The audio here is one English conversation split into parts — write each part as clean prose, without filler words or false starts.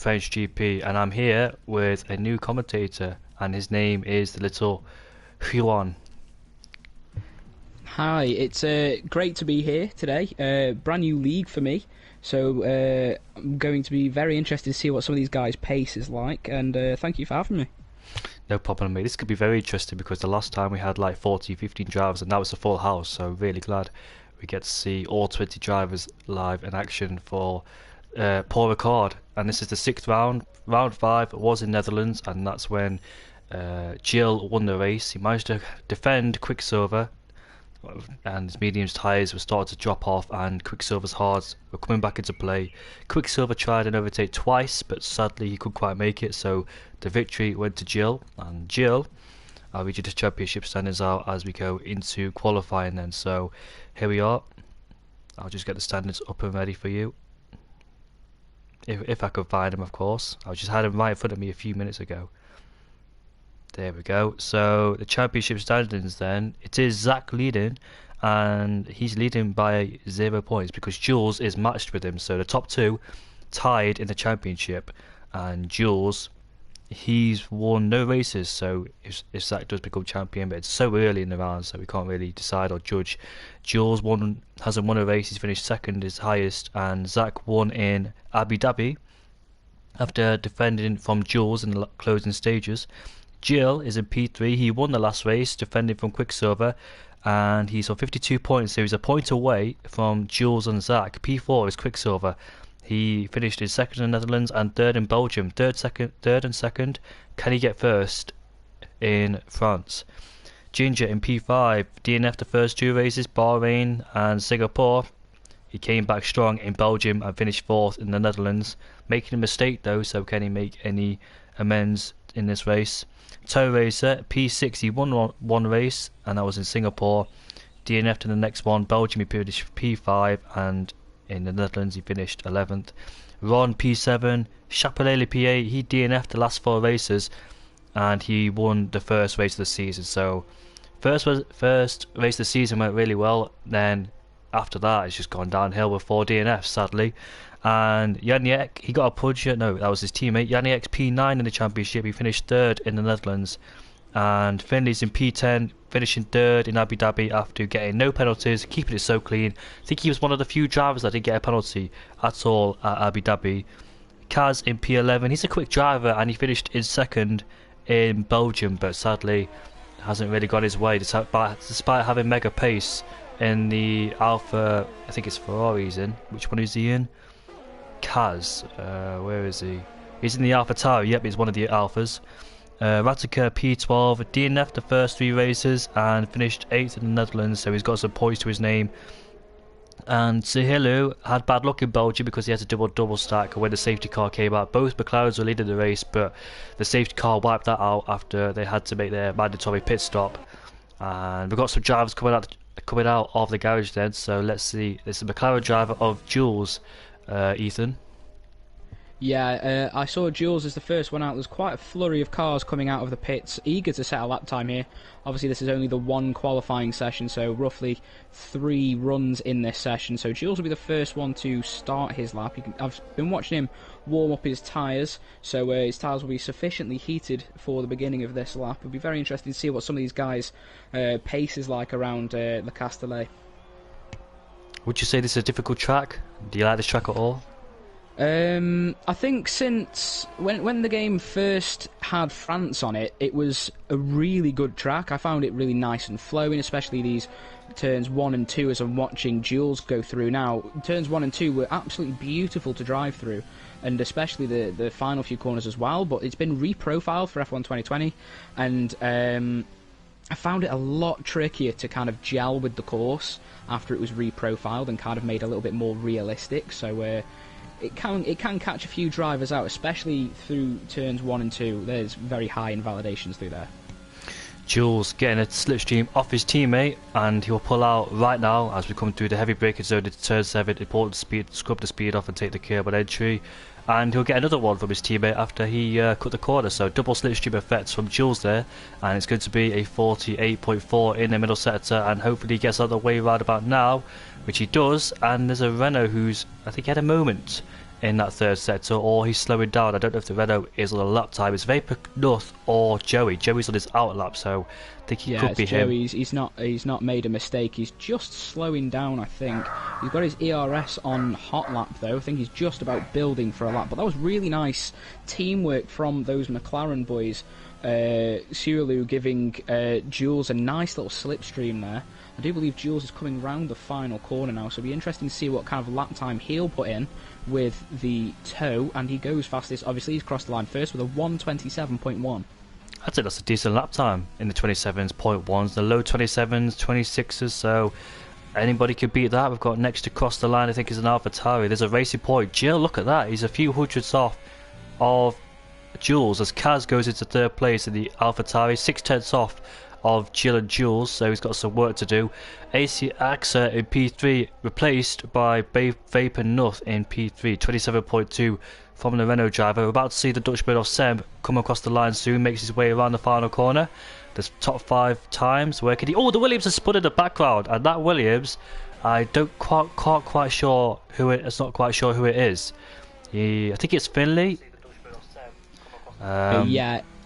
French GP, and I'm here with a new commentator, and his name is the little Huan. Hi, it's great to be here today. Brand new league for me, so I'm going to be very interested to see what some of these guys' pace is like. And thank you for having me. No problem, mate. This could be very interesting because the last time we had like 40, 15 drivers, and now it's a full house. So really glad we get to see all 20 drivers live in action for Paul Ricard. And this is the sixth round. Round 5 was in Netherlands, and that's when Jill won the race. He managed to defend Quicksilver, and his medium's tyres were starting to drop off, and Quicksilver's hards were coming back into play. Quicksilver tried an overtake twice, but sadly he couldn't quite make it, so the victory went to Jill. And Jill, I'll read you the championship standings out as we go into qualifying then. So here we are. I'll just get the standings up and ready for you. If I could find them, of course. I just had them right in front of me a few minutes ago. There we go. So the championship standings then, it is Zach leading, and he's leading by 0 points because Jules is matched with him. So the top two tied in the championship, and Jules, he's won no races. So if Zach does become champion, but it's so early in the round, so we can't really decide or judge. Jules hasn't won a race. He's finished second, his highest, and Zach won in Abu Dhabi after defending from Jules in the closing stages. Jill is in P3. He won the last race, defending from Quicksilver, and he's on 52 points, so he's a point away from Jules and Zach. P4 is Quicksilver. He finished in second in the Netherlands and third in Belgium. Third and second. Can he get first in France? Ginger in P5. DNF the first two races, Bahrain and Singapore. He came back strong in Belgium and finished fourth in the Netherlands, making a mistake though, so can he make any amends in this race? Tow Racer, P6, he won one race, and that was in Singapore. DNF'd in the next one. Belgium, he finished P5, and in the Netherlands, he finished 11th. Ron, P7. Chapelele, P8, he DNF'd the last 4 races, and he won the first race of the season. So, first race of the season went really well, then after that, it's just gone downhill with 4 DNFs, sadly. And Janiek, he got a punch. No, that was his teammate. Janiek's P9 in the championship. He finished third in the Netherlands. And Finley's in P10, finishing third in Abu Dhabi after getting no penalties, keeping it so clean. I think he was one of the few drivers that didn't get a penalty at all at Abu Dhabi. Kaz in P11. He's a quick driver, and he finished in second in Belgium, but sadly hasn't really gone his way despite having mega pace in the Alpha. I think it's Ferrari he's in. Which one is he in? Kaz, where is he? He's in the Alpha Tower. Yep, he's one of the Alphas. Ratica P12, DNF the first 3 races and finished 8th in the Netherlands, so he's got some points to his name. And Sihilu had bad luck in Belgium because he had to double stack when the safety car came out. Both McLarens were leading the race, but the safety car wiped that out after they had to make their mandatory pit stop. And we've got some drivers coming out of the garage then, so let's see. This is the McLaren driver of Jules. Ethan? Yeah, I saw Jules as the first one out. There's quite a flurry of cars coming out of the pits, eager to set a lap time here. Obviously, this is only the one qualifying session, so roughly 3 runs in this session. So Jules will be the first one to start his lap. I've been watching him warm up his tyres, so his tyres will be sufficiently heated for the beginning of this lap. It'll be very interesting to see what some of these guys' pace is like around Le Castellet. Would you say this is a difficult track? Do you like this track at all? I think since when the game first had France on it, it was a really good track. I found it really nice and flowing, especially these turns 1 and 2 as I'm watching Jules go through now. Turns 1 and 2 were absolutely beautiful to drive through, and especially the final few corners as well, but it's been reprofiled for F1 2020, and I found it a lot trickier to kind of gel with the course after it was reprofiled and kind of made a little bit more realistic. So it can catch a few drivers out, especially through turns 1 and 2. There's very high invalidations through there. Jules getting a slipstream off his teammate, and he'll pull out right now as we come through the heavy braking zone into turn 7. Important speed, scrub the speed off and take the curb on entry. And he'll get another one from his teammate after he cut the corner. So double slipstream effects from Jules there, and it's going to be a 48.4 in the middle sector, and hopefully he gets out of the way right about now, which he does. And there's a Renault who's, I think he had a moment in that third sector, or he's slowing down. I don't know if the Renault is on a lap time. It's Vapor Nuth or Joey. Joey's on his out lap, so I think he Yeah, could it's be him. Joey. He's not made a mistake. He's just slowing down, I think. He's got his ERS on hot lap though. I think he's just about building for a lap. But that was really nice teamwork from those McLaren boys. Surilu giving Jules a nice little slipstream there. I do believe Jules is coming round the final corner now, so it'll be interesting to see what kind of lap time he'll put in with the toe, and he goes fastest. Obviously, he's crossed the line first with a 1:27.1. I'd say that's a decent lap time in the 27s, point ones, the low 27s, 26s, so anybody could beat that. We've got next to cross the line, I think, is an AlphaTauri. There's a racing point. Jill, look at that. He's a few hundreds off of Jules as Kaz goes into third place in the AlphaTauri, 6/10 off of Jill and Jules, so he's got some work to do. AC AXA in P3 replaced by Vapor Nuth in P3, 27.2 from the Renault driver. We're about to see the Dutchman of Seb come across the line soon, makes his way around the final corner. The top 5 times, where can he... Oh, the Williams has spun in the background, and that Williams, I don't quite sure who it... It's not quite sure who it is. I think it's Finley.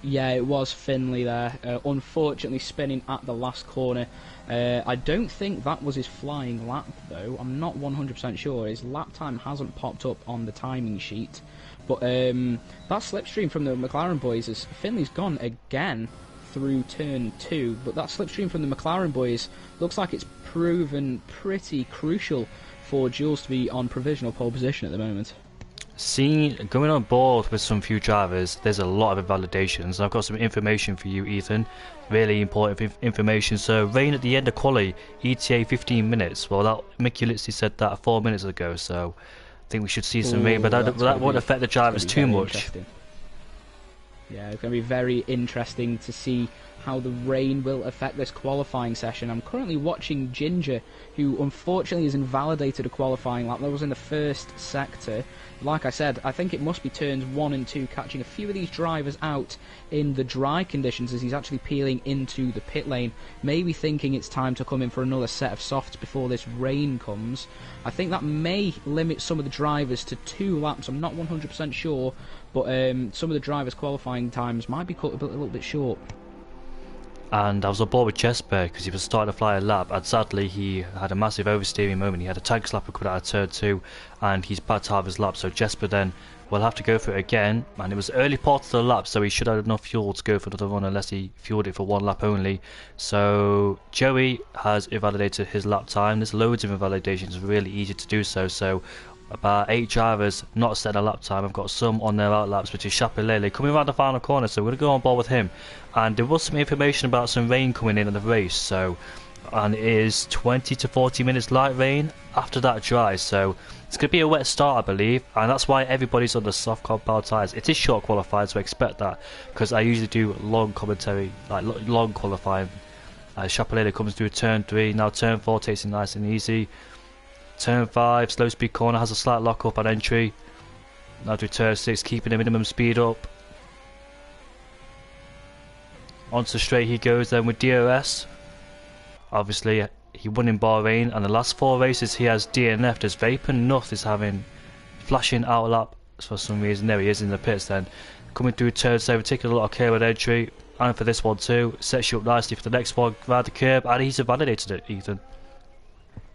Yeah, it was Finley there. Unfortunately, spinning at the last corner. I don't think that was his flying lap, though. I'm not 100% sure. His lap time hasn't popped up on the timing sheet. But that slipstream from the McLaren boys is Finley's gone again through turn 2. But that slipstream from the McLaren boys looks like it's proven pretty crucial for Jules to be on provisional pole position at the moment. Going on board with some few drivers, there's a lot of invalidations. I've got some information for you, Ethan. Really important information. So, rain at the end of quali, ETA 15 minutes. Well, Mickey literally said that 4 minutes ago, so I think we should see some rain, but that won't affect the drivers too much. Yeah, it's going to be very interesting to see how the rain will affect this qualifying session. I'm currently watching Ginger, who unfortunately has invalidated a qualifying lap. That was in the first sector. Like I said, I think it must be turns 1 and 2 catching a few of these drivers out in the dry conditions as he's actually peeling into the pit lane, maybe thinking it's time to come in for another set of softs before this rain comes. I think that may limit some of the drivers to 2 laps. I'm not 100% sure, but some of the drivers' qualifying times might be cut a little bit short. And I was on board with Jesper because he was starting to fly a lap, and sadly he had a massive oversteering moment. He had a tank slapper coming out of turn 2 and he's backed out of his lap, so Jesper then will have to go for it again, and it was early part of the lap, so he should have enough fuel to go for another run unless he fueled it for 1 lap only. So Joey has invalidated his lap time. There's loads of invalidations, really easy to do so about 8 drivers not set a lap time. I've got some on their out laps, which is Chapelele coming around the final corner, so we're going to go on board with him. And there was some information about some rain coming in the race, so, and it is 20 to 40 minutes light rain, after that dry, so it's going to be a wet start, I believe, and that's why everybody's on the soft compound tyres. It is short qualifying, so expect that, because I usually do long commentary, like long qualifying. Chapelele comes through turn 3, now turn 4 takes it nice and easy. Turn 5, slow speed corner, has a slight lock up at entry. Now to turn 6, keeping the minimum speed up. Onto straight he goes then with DRS. Obviously he won in Bahrain, and the last 4 races he has DNF'd as Vapor Nuth is having flashing out lap for some reason. There he is in the pits then. Coming through turn 7, taking a lot of care at entry. And for this one too, sets you up nicely for the next one, around the curb, and he's validated it, Ethan.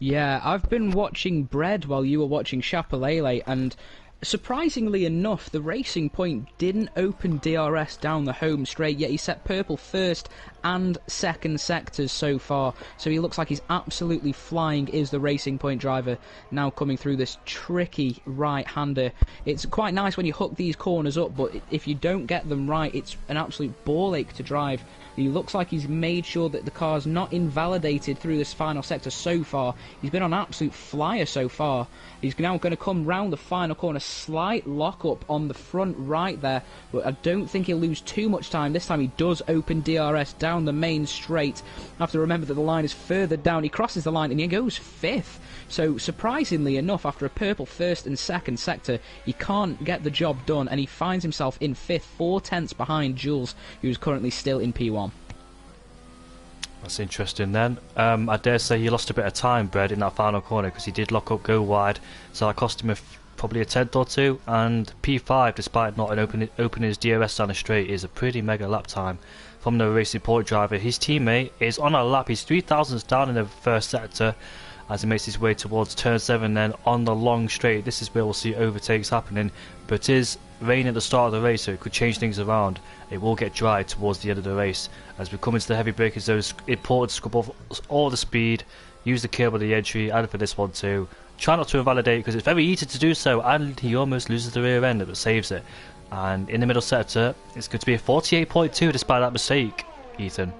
Yeah, I've been watching Bread while you were watching Chapelele, and surprisingly enough, the Racing Point didn't open DRS down the home straight, yet he set purple first and second sectors so far, so he looks like he's absolutely flying, is the Racing Point driver, now coming through this tricky right-hander. It's quite nice when you hook these corners up, but if you don't get them right, it's an absolute ball ache to drive. He looks like he's made sure that the car's not invalidated through this final sector so far. He's been on an absolute flyer so far. He's now going to come round the final corner, slight lock-up on the front right there, but I don't think he'll lose too much time. This time he does open DRS down the main straight. I have to remember that the line is further down. He crosses the line and he goes 5th. So surprisingly enough, after a purple first and second sector, he can't get the job done, and he finds himself in 5th, 4 tenths behind Jules, who's currently still in P1. That's interesting then. I dare say he lost a bit of time, Brad, in that final corner, because he did lock up, go wide, so that cost him probably a tenth or two, and P5, despite not opening his DRS down the straight, is a pretty mega lap time from the Racing Point driver. His teammate is on a lap. He's 3,000s down in the first sector as he makes his way towards turn 7. Then on the long straight, this is where we'll see overtakes happening, but it is rain at the start of the race, so it could change things around. It will get dry towards the end of the race. As we come into the heavy braking zone, it's important to scrub off all the speed, use the curb on the entry, and for this one too. Try not to invalidate because it's very easy to do so, and he almost loses the rear end but saves it. And in the middle sector, it's going to be a 48.2 despite that mistake, Ethan.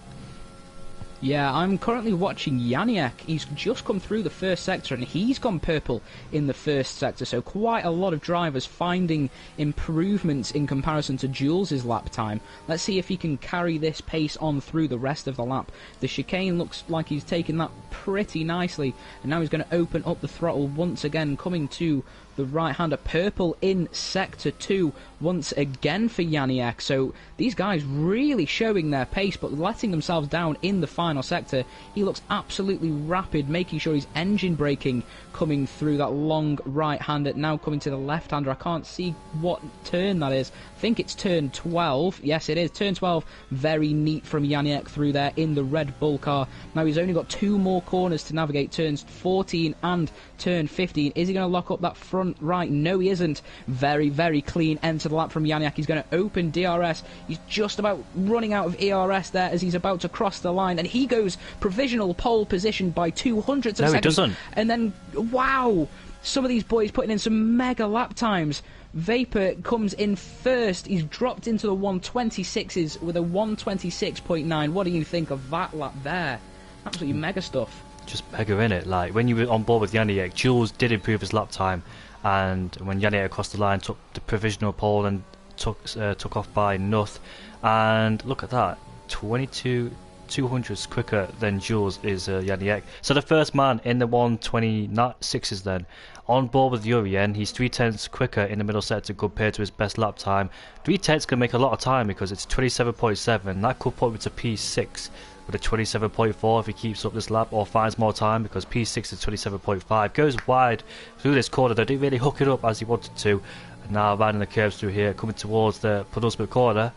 Yeah, I'm currently watching Janiak. He's just come through the first sector and he's gone purple in the first sector, so quite a lot of drivers finding improvements in comparison to Jules' lap time. Let's see if he can carry this pace on through the rest of the lap. The chicane looks like he's taken that pretty nicely, and now he's going to open up the throttle once again, coming to the right-hander. Purple in sector 2 once again for Janiak. So these guys really showing their pace but letting themselves down in the final sector. He looks absolutely rapid, making sure he's engine braking coming through that long right-hander. Now coming to the left-hander. I can't see what turn that is. I think it's turn 12. Yes, it is turn 12. Very neat from Janiak through there in the Red Bull car. Now he's only got 2 more corners to navigate, turns 14 and turn 15. Is he going to lock up that front right? No, he isn't. Very, very clean end to the lap from Janiak. He's going to open DRS. He's just about running out of ERS there as he's about to cross the line, and he goes provisional pole position by 200ths of a second. No, he doesn't. And then, wow, some of these boys putting in some mega lap times. Vapor comes in first. He's dropped into the 126s with a 126.9. What do you think of that lap there? Absolutely mega stuff. Just mega in it. Like when you were on board with Janiak, Jules did improve his lap time, and when Janiak crossed the line, took the provisional pole and took off by Nuth. And look at that, 200ths quicker than Jules is Janiak. So the first man in the 126s then on board with Urien. He's 3/10ths quicker in the middle sector compared to his best lap time. 3/10ths can make a lot of time because it's 27.7. That could put him to P6 with a 27.4 if he keeps up this lap or finds more time, because P6 is 27.5. Goes wide through this corner. They didn't really hook it up as he wanted to. And now riding the curves through here, coming towards the penultimate corner.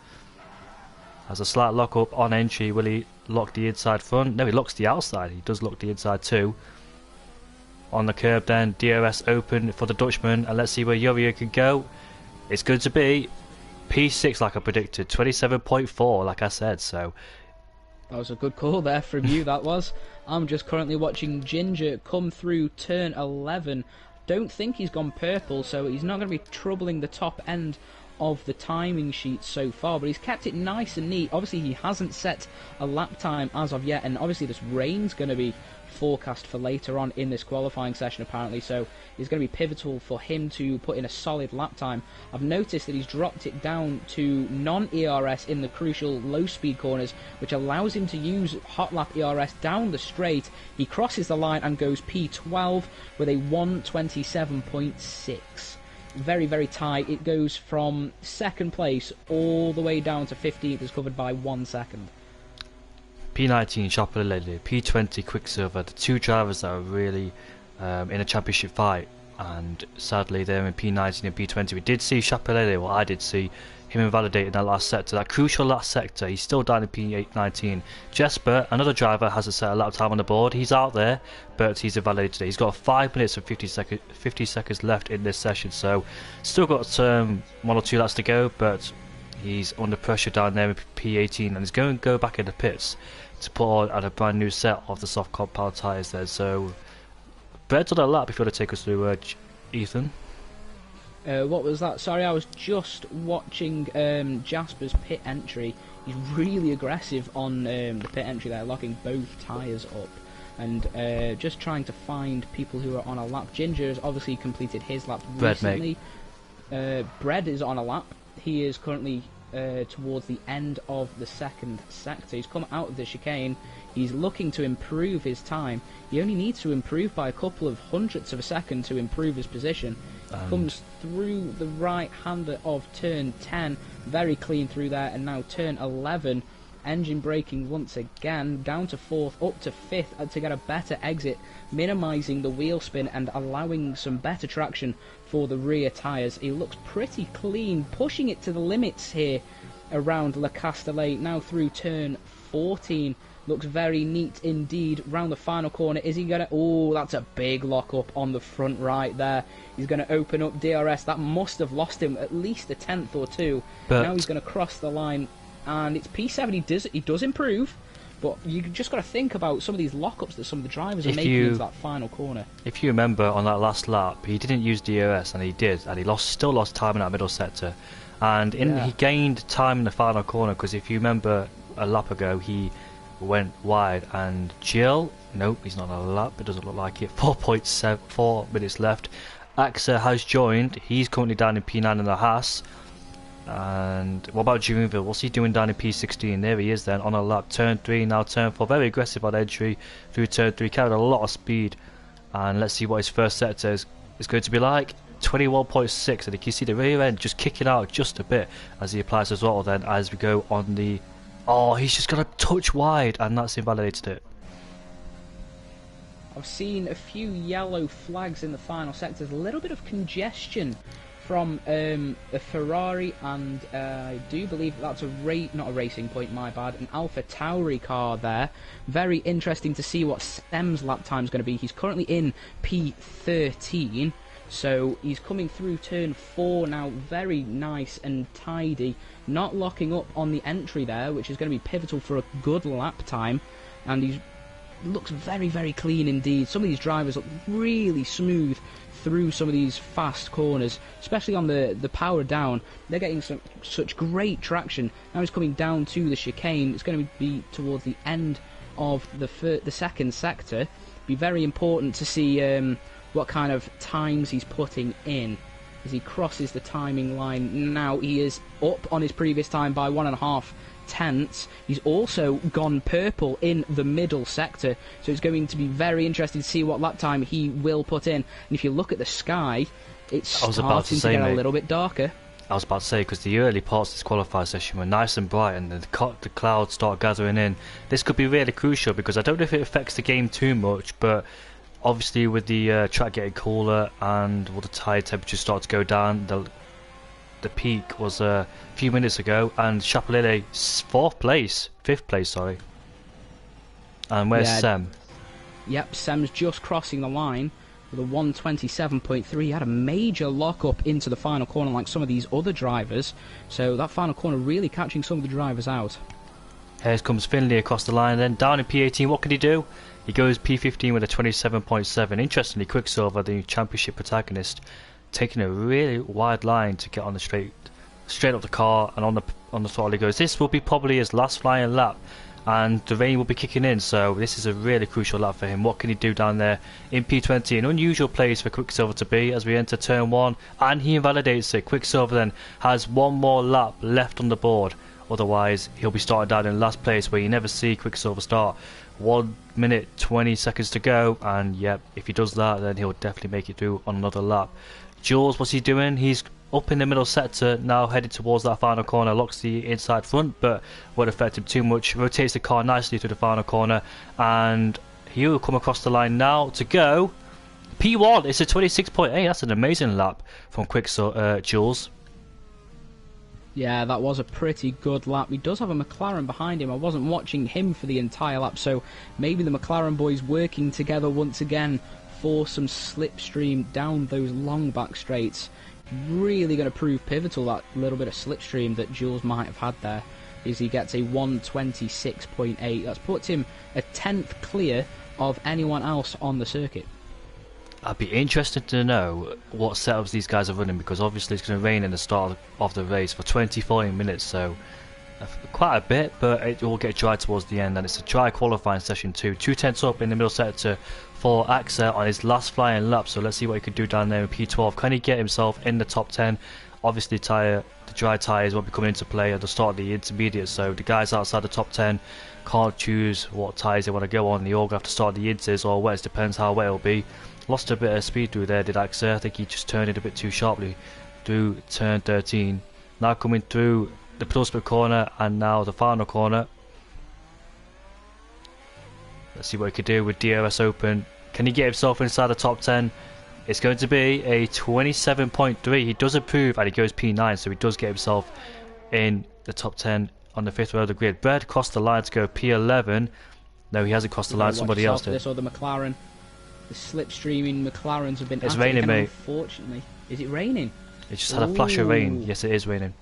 Has a slight lock up on entry. Will he lock the inside front? No, he locks the outside. He does lock the inside too. On the curb then, DRS open for the Dutchman, and let's see where Yuria can go. It's going to be P6 like I predicted, 27.4 like I said, so that was a good call there from you, that was. I'm just currently watching Ginger come through turn 11. Don't think he's gone purple, so he's not going to be troubling the top end of the timing sheet so far, but he's kept it nice and neat. Obviously he hasn't set a lap time as of yet, and obviously this rain's going to be forecast for later on in this qualifying session apparently, so it's going to be pivotal for him to put in a solid lap time. I've noticed that he's dropped it down to non-ERS in the crucial low speed corners, which allows him to use hot lap ERS down the straight. He crosses the line and goes P12 with a 127.6. Very, very tight. It goes from second place all the way down to 15th, is covered by 1 second. P19 Chapelele, P20 Quicksilver, the two drivers that are really in a championship fight, and sadly they're in P19 and P20. We did see Chapelele, well I did see him invalidate in that last sector, that crucial last sector. He's still down in P19. Jesper, another driver, has a set of lap time on the board. He's out there, but he's invalidated today. He's got 5 minutes and 50 seconds left in this session, so still got 1 or 2 laps to go, but he's under pressure down there in P18, and he's going to go back in the pits to put on a brand new set of the soft compound tyres there. So Bread's on a lap if you want to take us through, Ethan. What was that? Sorry, I was just watching Jasper's pit entry. He's really aggressive on the pit entry there, locking both tyres up. And just trying to find people who are on a lap. Ginger has obviously completed his lap recently. Bread is on a lap. He is currently towards the end of the second sector. He's come out of the chicane. He's looking to improve his time. He only needs to improve by a couple of hundredths of a second to improve his position. Comes through the right-hander of turn 10, very clean through there, and now turn 11. engine braking once again, down to 4th, up to 5th to get a better exit, minimising the wheel spin and allowing some better traction for the rear tyres. He looks pretty clean, pushing it to the limits here around Le Castellet, now through turn 14. Looks very neat indeed. Round the final corner, is he going to... Oh, that's a big lock-up on the front right there. He's going to open up DRS. That must have lost him at least a tenth or two. But now he's going to cross the line, and it's P7. He does improve, but you just got to think about some of these lock-ups that some of the drivers are making into that final corner. If you remember on that last lap, he didn't use DRS, and he did, and he still lost time in that middle sector. And he gained time in the final corner, because if you remember a lap ago, he went wide, and Jill, nope, he's not on a lap, it doesn't look like it. 4.74 minutes left. Axa has joined, he's currently down in P9 in the Haas. And what about Juneville? What's he doing down in P16? There he is then, on a lap. Turn 3, now turn 4, very aggressive on entry through turn 3, carried a lot of speed. And let's see what his first sector is going to be like. 21.6, and you can see the rear end just kicking out just a bit as he applies as well then as we go on the... Oh, he's just got a touch wide, and that's invalidated it. I've seen a few yellow flags in the final sectors, a little bit of congestion from a Ferrari, and I do believe that's not a Racing Point, my bad, an Alpha Tauri car there. Very interesting to see what Sem's lap time is going to be. He's currently in P13. So he's coming through turn 4 now, very nice and tidy, not locking up on the entry there, which is going to be pivotal for a good lap time, and he looks very, very clean indeed. Some of these drivers look really smooth through some of these fast corners, especially on the power down. They're getting such great traction. Now he's coming down to the chicane. It's going to be towards the end of the second sector. Be very important to see what kind of times he's putting in as he crosses the timing line. Now he is up on his previous time by 1.5 tenths. He's also gone purple in the middle sector, so it's going to be very interesting to see what lap time he will put in. And if you look at the sky, it's starting to get a little bit darker. I was about to say, because the early parts of this qualifier session were nice and bright, and the clouds start gathering in. This could be really crucial, because I don't know if it affects the game too much, but obviously with the track getting cooler and all the tire temperatures start to go down, the peak was a few minutes ago, and Chapelele 5th place, sorry. And where's Sem? Yep, Sem's just crossing the line with a 127.3. He had a major lock-up into the final corner like some of these other drivers, so that final corner really catching some of the drivers out. Here comes Finley across the line, then down in P18, what can he do? He goes P15 with a 27.7. Interestingly, Quicksilver, the championship protagonist, taking a really wide line to get on the straight up the car, and on the throttle he goes. This will be probably his last flying lap, and the rain will be kicking in, so this is a really crucial lap for him. What can he do down there in P20? An unusual place for Quicksilver to be as we enter turn 1, and he invalidates it. Quicksilver then has one more lap left on the board, otherwise he'll be starting down in last place, where you never see Quicksilver start. 1 minute 20 seconds to go, and yep, if he does that, then he'll definitely make it through on another lap. Jules, what's he doing? He's up in the middle sector now, headed towards that final corner. Locks the inside front, but won't affect him too much. Rotates the car nicely through the final corner, and he will come across the line now to go P1. It's a 26.8. That's an amazing lap from Jules. Yeah, that was a pretty good lap. He does have a McLaren behind him. I wasn't watching him for the entire lap, so maybe the McLaren boys working together once again for some slipstream down those long back straights. Really going to prove pivotal, that little bit of slipstream that Jules might have had there, as he gets a 126.8. That puts him a 10th clear of anyone else on the circuit. I'd be interested to know what setups these guys are running, because obviously it's going to rain in the start of the race for 24 minutes, so quite a bit, but it will get dry towards the end, and it's a dry qualifying session too. 2 tenths up in the middle sector for Axa on his last flying lap, so let's see what he can do down there in P12. Can he get himself in the top 10? Obviously the dry tyres won't be coming into play at the start of the intermediate, so the guys outside the top 10 can't choose what tyres they want to go on. They all have to start the ints or wets, depends how wet it'll be. Lost a bit of speed through there, did Axa. I think he just turned it a bit too sharply through turn 13. Now coming through the penultimate corner and now the final corner. Let's see what he could do with DRS open. Can he get himself inside the top 10? It's going to be a 27.3. He does improve and he goes P9, so he does get himself in the top 10 on the 5th row of the grid. Bird crossed the line to go P11. No, he hasn't crossed the line. Somebody else did. This other McLaren, the slipstreaming McLarens have been. It's raining, mate. Unfortunately, is it raining? It just had a flash of rain. Yes, it is raining.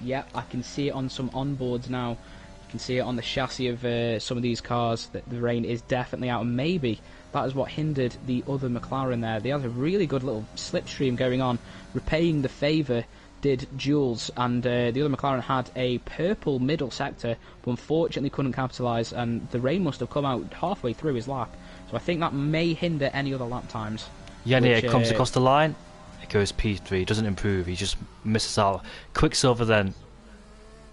Yep, I can see it on some onboards now. You can see it on the chassis of some of these cars that the rain is definitely out, and maybe that is what hindered the other McLaren there. They had a really good little slipstream going on, repaying the favour did Jules, and the other McLaren had a purple middle sector, but unfortunately couldn't capitalise, and the rain must have come out halfway through his lap, so I think that may hinder any other lap times. It comes across the line, it goes P3, doesn't improve, he just misses out. Quicksilver then,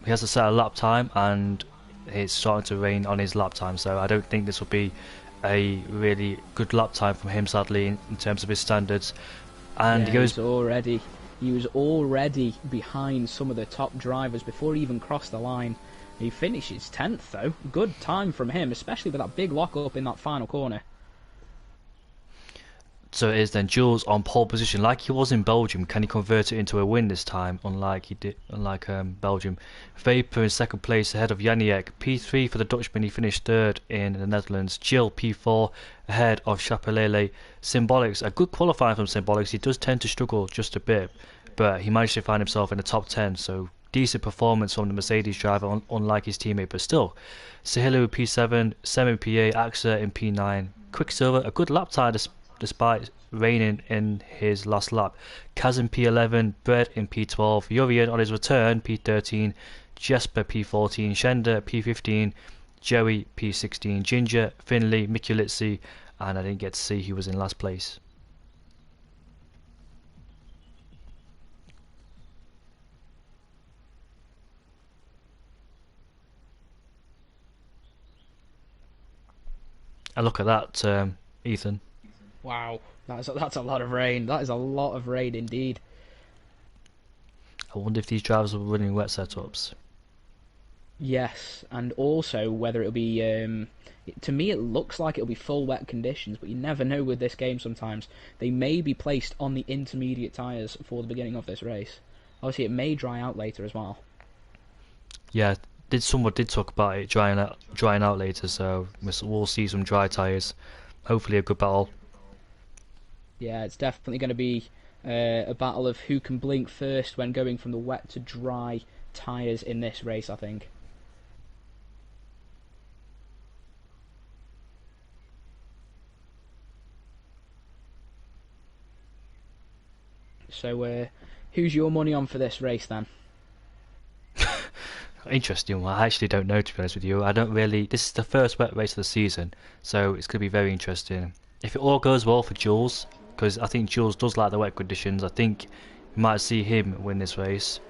he has to set a lap time, and it's starting to rain on his lap time, so I don't think this will be a really good lap time from him, sadly, in terms of his standards. And he goes... He was already behind some of the top drivers before he even crossed the line. He finishes 10th though. Good time from him, especially with that big lock up in that final corner. So it is then Jules on pole position, like he was in Belgium. Can he convert it into a win this time? Unlike Belgium. Vapor in second place ahead of Janiek. P3 for the Dutchman. He finished third in the Netherlands. Jill P4 ahead of Chapelele. Symbolics, a good qualifying from Symbolics. He does tend to struggle just a bit, but he managed to find himself in the top 10. So decent performance from the Mercedes driver, unlike his teammate, but still. Sahilu P7, Semin P8, Axa in P9. Quicksilver, a good lap time despite raining in his last lap. Kazim P11, Brett in P12, Jurien on his return P13, Jesper P14, Shender P15, Joey P16, Ginger, Finley, Mikulitsi, and I didn't get to see who was in last place. And look at that, Ethan. Wow, that's a lot of rain. That is a lot of rain indeed. I wonder if these drivers were running wet setups. Yes, and also whether it'll be... to me it looks like it'll be full wet conditions, but you never know with this game sometimes. They may be placed on the intermediate tyres for the beginning of this race. Obviously it may dry out later as well. Yeah, someone did talk about it drying out later, so we'll see some dry tyres. Hopefully a good battle. Yeah, it's definitely going to be a battle of who can blink first when going from the wet to dry tyres in this race, I think. So, who's your money on for this race then? Interesting one. I actually don't know, to be honest with you. This is the first wet race of the season, so it's going to be very interesting. If it all goes well for Jules, because I think Jules does like the wet conditions, I think we might see him win this race.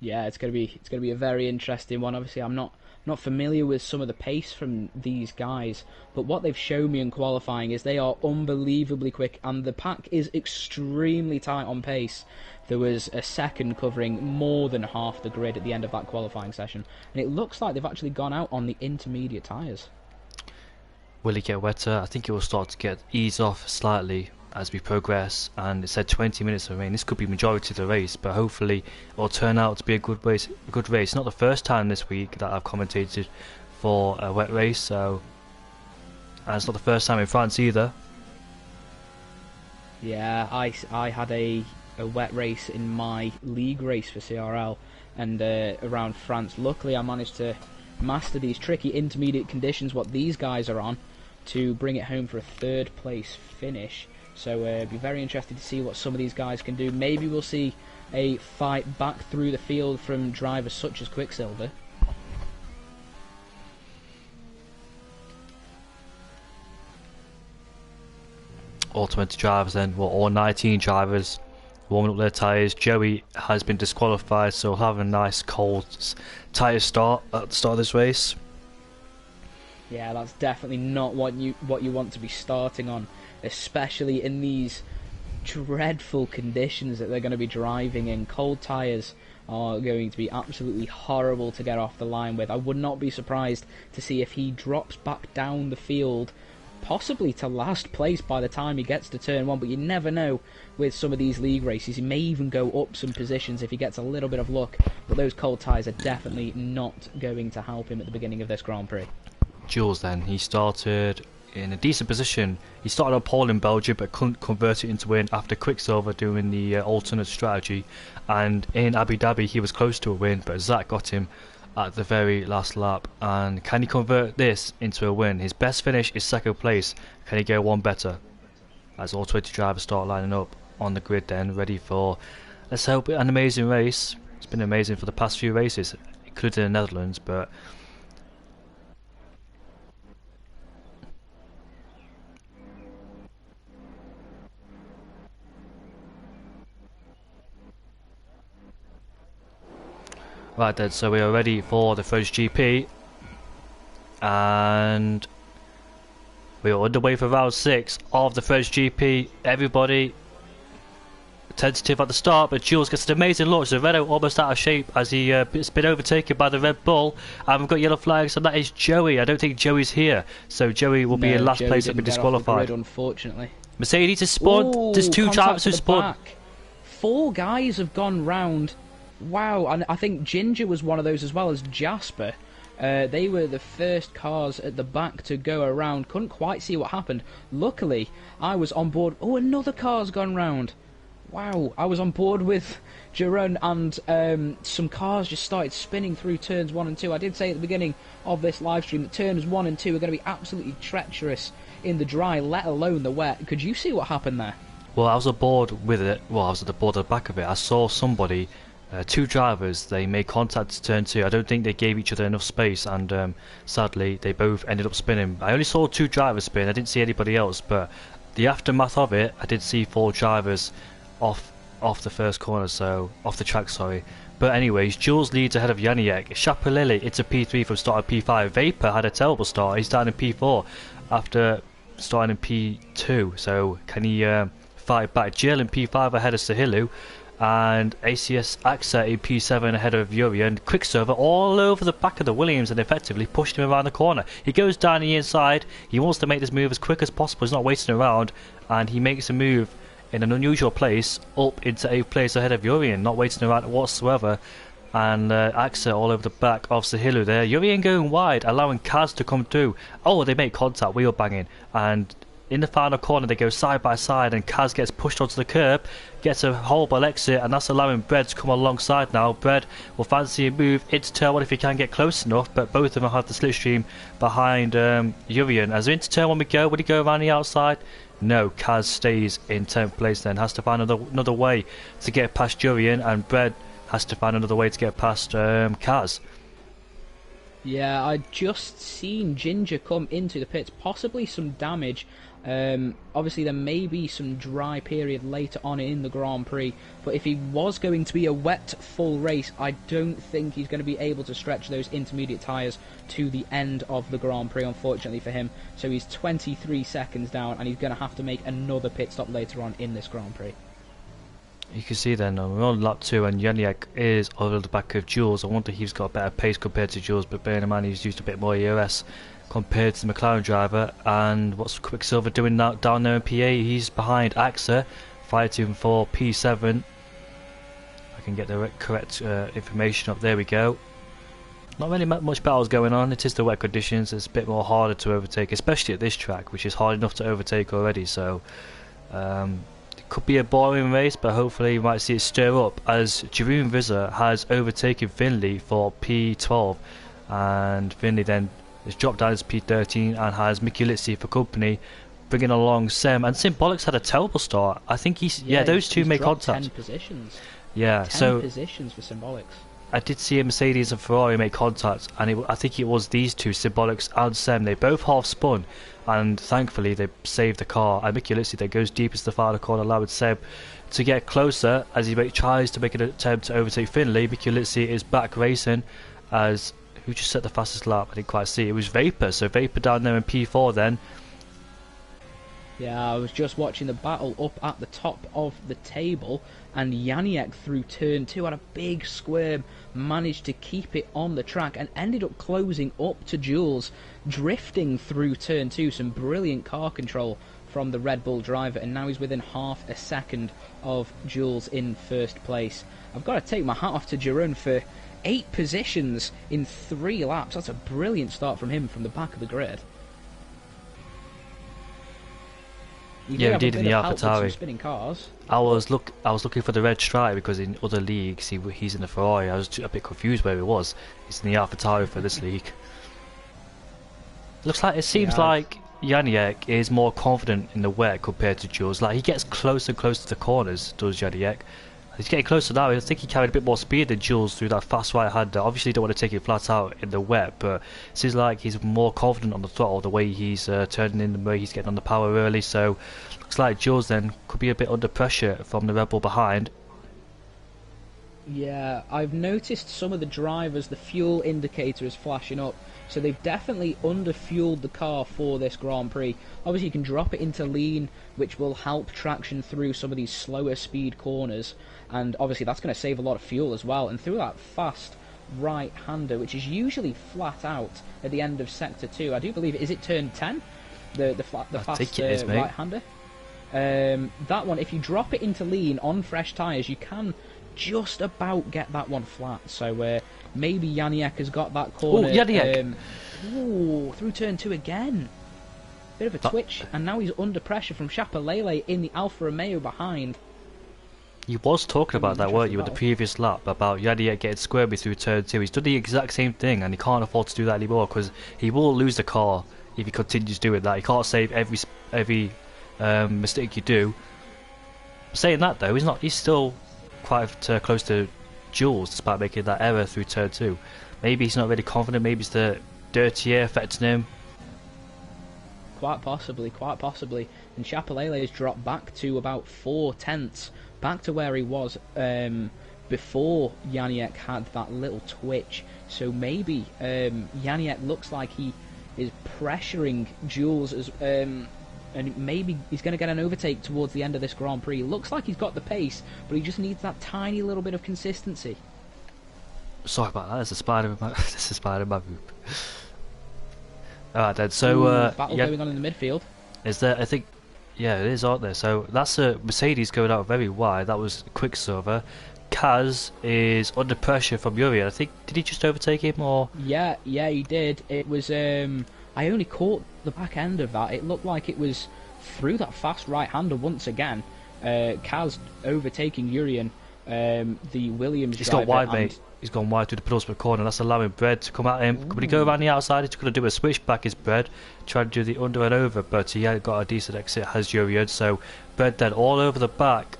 Yeah, it's gonna be a very interesting one. Obviously, I'm not familiar with some of the pace from these guys, but what they've shown me in qualifying is they are unbelievably quick, and the pack is extremely tight on pace. There was a second covering more than half the grid at the end of that qualifying session, and it looks like they've actually gone out on the intermediate tyres. Will it get wetter? I think it will start to ease off slightly as we progress, and it said 20 minutes of rain. This could be majority of the race, but hopefully it will turn out to be a good race. It's not the first time this week that I've commentated for a wet race, so, and it's not the first time in France either. Yeah, I had a wet race in my league race for CRL, and around France. Luckily I managed to master these tricky intermediate conditions what these guys are on to bring it home for a third place finish. So be very interested to see what some of these guys can do. Maybe we'll see a fight back through the field from drivers such as Quicksilver. All 20 drivers then, well, all 19 drivers warming up their tyres. Joey has been disqualified, so he'll have a nice cold tyre start at the start of this race. Yeah, that's definitely not what you want to be starting on, especially in these dreadful conditions that they're going to be driving in. Cold tyres are going to be absolutely horrible to get off the line with. I would not be surprised to see if he drops back down the field, possibly to last place by the time he gets to turn 1, but you never know with some of these league races. He may even go up some positions if he gets a little bit of luck, but those cold tyres are definitely not going to help him at the beginning of this Grand Prix. Jules then, he started in a decent position. He started on pole in Belgium but couldn't convert it into win after Quicksilver doing the alternate strategy, and in Abu Dhabi he was close to a win, but Zach got him at the very last lap. And can he convert this into a win? His best finish is second place. Can he go one better? As all 20 drivers start lining up on the grid then, ready for, let's hope, an amazing race. It's been amazing for the past few races, including the Netherlands, but right then, so we are ready for the French GP, and we are underway for round 6 of the French GP. Everybody tentative at the start, but Jules gets an amazing launch. The Renault almost out of shape as it's been overtaken by the Red Bull, and we've got yellow flags, and that is Joey. I don't think Joey's here, so Joey will be in last place and be disqualified. Grid, unfortunately. Mercedes has spawned. Ooh, there's 2 drivers who spawned. 4 guys have gone round. Wow, and I think Ginger was one of those as well as Jasper. They were the first cars at the back to go around. Couldn't quite see what happened. Luckily, I was on board. Oh, another car's gone round. Wow, I was on board with Jerome, and some cars just started spinning through turns 1 and 2. I did say at the beginning of this live stream that turns 1 and 2 are going to be absolutely treacherous in the dry, let alone the wet. Could you see what happened there? Well, I was aboard with it. Well, I was at the board at the back of it. I saw somebody, 2 drivers, they made contact to turn 2. I don't think they gave each other enough space, and sadly they both ended up spinning. I only saw 2 drivers spin. I didn't see anybody else, but the aftermath of it, I did see 4 drivers off the first corner, so off the track, sorry. But anyways, Jules leads ahead of Janiek. Chapelele into P3 from start of P5. Vapor had a terrible start. He's down in P4 after starting in P2. So can he fight back? Jill in P5 ahead of Sahilu, and ACS AXA in P7 ahead of Yuri, and Quicksilver all over the back of the Williams and effectively pushed him around the corner. He goes down the inside. He wants to make this move as quick as possible. He's not waiting around, and he makes a move in an unusual place up into 8th place ahead of Urian, not waiting around whatsoever. And AXA all over the back of Sahilu there. Urian going wide, allowing Kaz to come through. Oh, they make contact, wheel banging, and in the final corner they go side by side, and Kaz gets pushed onto the curb, gets a horrible exit, and that's allowing Bread to come alongside now. Bread will fancy a move into turn 1 if he can get close enough, but both of them have the slipstream behind Urian. As into turn 1 we go, would he go around the outside? No, Kaz stays in 10th place then, has to find another way to get past Urian, and Bread has to find another way to get past Kaz. Yeah, I just seen Ginger come into the pits, possibly some damage. Obviously there may be some dry period later on in the Grand Prix, but if he was going to be a wet full race, I don't think he's going to be able to stretch those intermediate tyres to the end of the Grand Prix, unfortunately for him. So he's 23 seconds down, and he's going to have to make another pit stop later on in this Grand Prix. You can see then we're on lap 2, and Janiek is over the back of Jules. I wonder if he's got a better pace compared to Jules, but bearing in mind he's used a bit more EOS compared to the McLaren driver. And what's Quicksilver doing now down there in PA? He's behind AXA, fighting for P7. I can get the correct information up. There we go. Not really much battles going on. It is the wet conditions. It's a bit more harder to overtake, especially at this track, which is hard enough to overtake already. So it could be a boring race, but hopefully you might see it stir up, as Jeroen Visser has overtaken Finley for P12, and Finley then has dropped down to P13 and has Mickey Litzy for company, bringing along Sem. And Symbolics had a terrible start. I think those two make contact. 10 positions. Yeah, 10 positions for Symbolics. I did see a Mercedes and Ferrari make contact, and I think it was these two, Symbolics and Sem. They both half spun, and thankfully they saved the car. And Mickey Litzy then goes deep into the final corner, allowing Seb to get closer as he tries to make an attempt to overtake Finley. Mickey Litzy is back racing, as who just set the fastest lap? I didn't quite see. It was Vapor, so Vapor down there in P4 then. Yeah, I was just watching the battle up at the top of the table, and Janiek through turn 2 had a big squirm, managed to keep it on the track, and ended up closing up to Jules, drifting through turn 2. Some brilliant car control from the Red Bull driver, and now he's within half a second of Jules in first place. I've got to take my hat off to Jeroen for 8 positions in 3 laps. That's a brilliant start from him from the back of the grid. Yeah, indeed, in the AlphaTauri. Spinning cars. I was looking for the red stripe because in other leagues he's in the Ferrari. I was a bit confused where he was. He's in the AlphaTauri for this league. It seems like Janiek is more confident in the wet compared to Jules. Like he gets closer and closer to the corners, does Janiek. He's getting closer now. I think he carried a bit more speed than Jules through that fast right-hander. Obviously, you don't want to take it flat out in the wet, but it seems like he's more confident on the throttle, the way he's turning in, the way he's getting on the power early. So, looks like Jules then could be a bit under pressure from the Red Bull behind. Yeah, I've noticed some of the drivers, the fuel indicator is flashing up. So they've definitely under-fueled the car for this Grand Prix. Obviously you can drop it into lean, which will help traction through some of these slower speed corners. And obviously that's going to save a lot of fuel as well. And through that fast right-hander, which is usually flat out at the end of Sector 2, I do believe, is it turn 10? The fast right-hander? That one, if you drop it into lean on fresh tyres, you can just about get that one flat. So maybe Janiek has got that corner. Oh, Janiek! Through turn 2 again. Bit of a twitch, and now he's under pressure from Chapelele in the Alfa Romeo behind. You was talking about that, weren't you, with the previous lap, about Janiek getting squirmy through turn 2. He's done the exact same thing, and he can't afford to do that anymore, because he will lose the car if he continues doing that. He can't save every mistake you do. Saying that, though, he's still quite close to Jules, despite making that error through turn 2. Maybe he's not really confident, maybe it's the dirty air affecting him. Quite possibly. And Chapelele has dropped back to about 4 tenths, back to where he was before Janiek had that little twitch. So maybe Janiek looks like he is pressuring Jules as and maybe he's going to get an overtake towards the end of this Grand Prix. Looks like he's got the pace, but he just needs that tiny little bit of consistency. Sorry about that, there's a spider in my room. Alright then, so battle going on in the midfield. Is there, I think, yeah it is, aren't there? So that's a Mercedes going out very wide, that was Quicksilver. Kaz is under pressure from Yuri, I think, did he just overtake him or? Yeah he did. It was, I only caught the back end of that. It looked like it was through that fast right-hander once again. Kaz overtaking Urian, the Williams driver. He's got wide, mate. He's gone wide through the penultimate corner. That's allowing Bread to come at him. Ooh. When he go around the outside, he's going to do a switchback, is Bread. Try to do the under and over, but he had got a decent exit, has Urian. So Bread then all over the back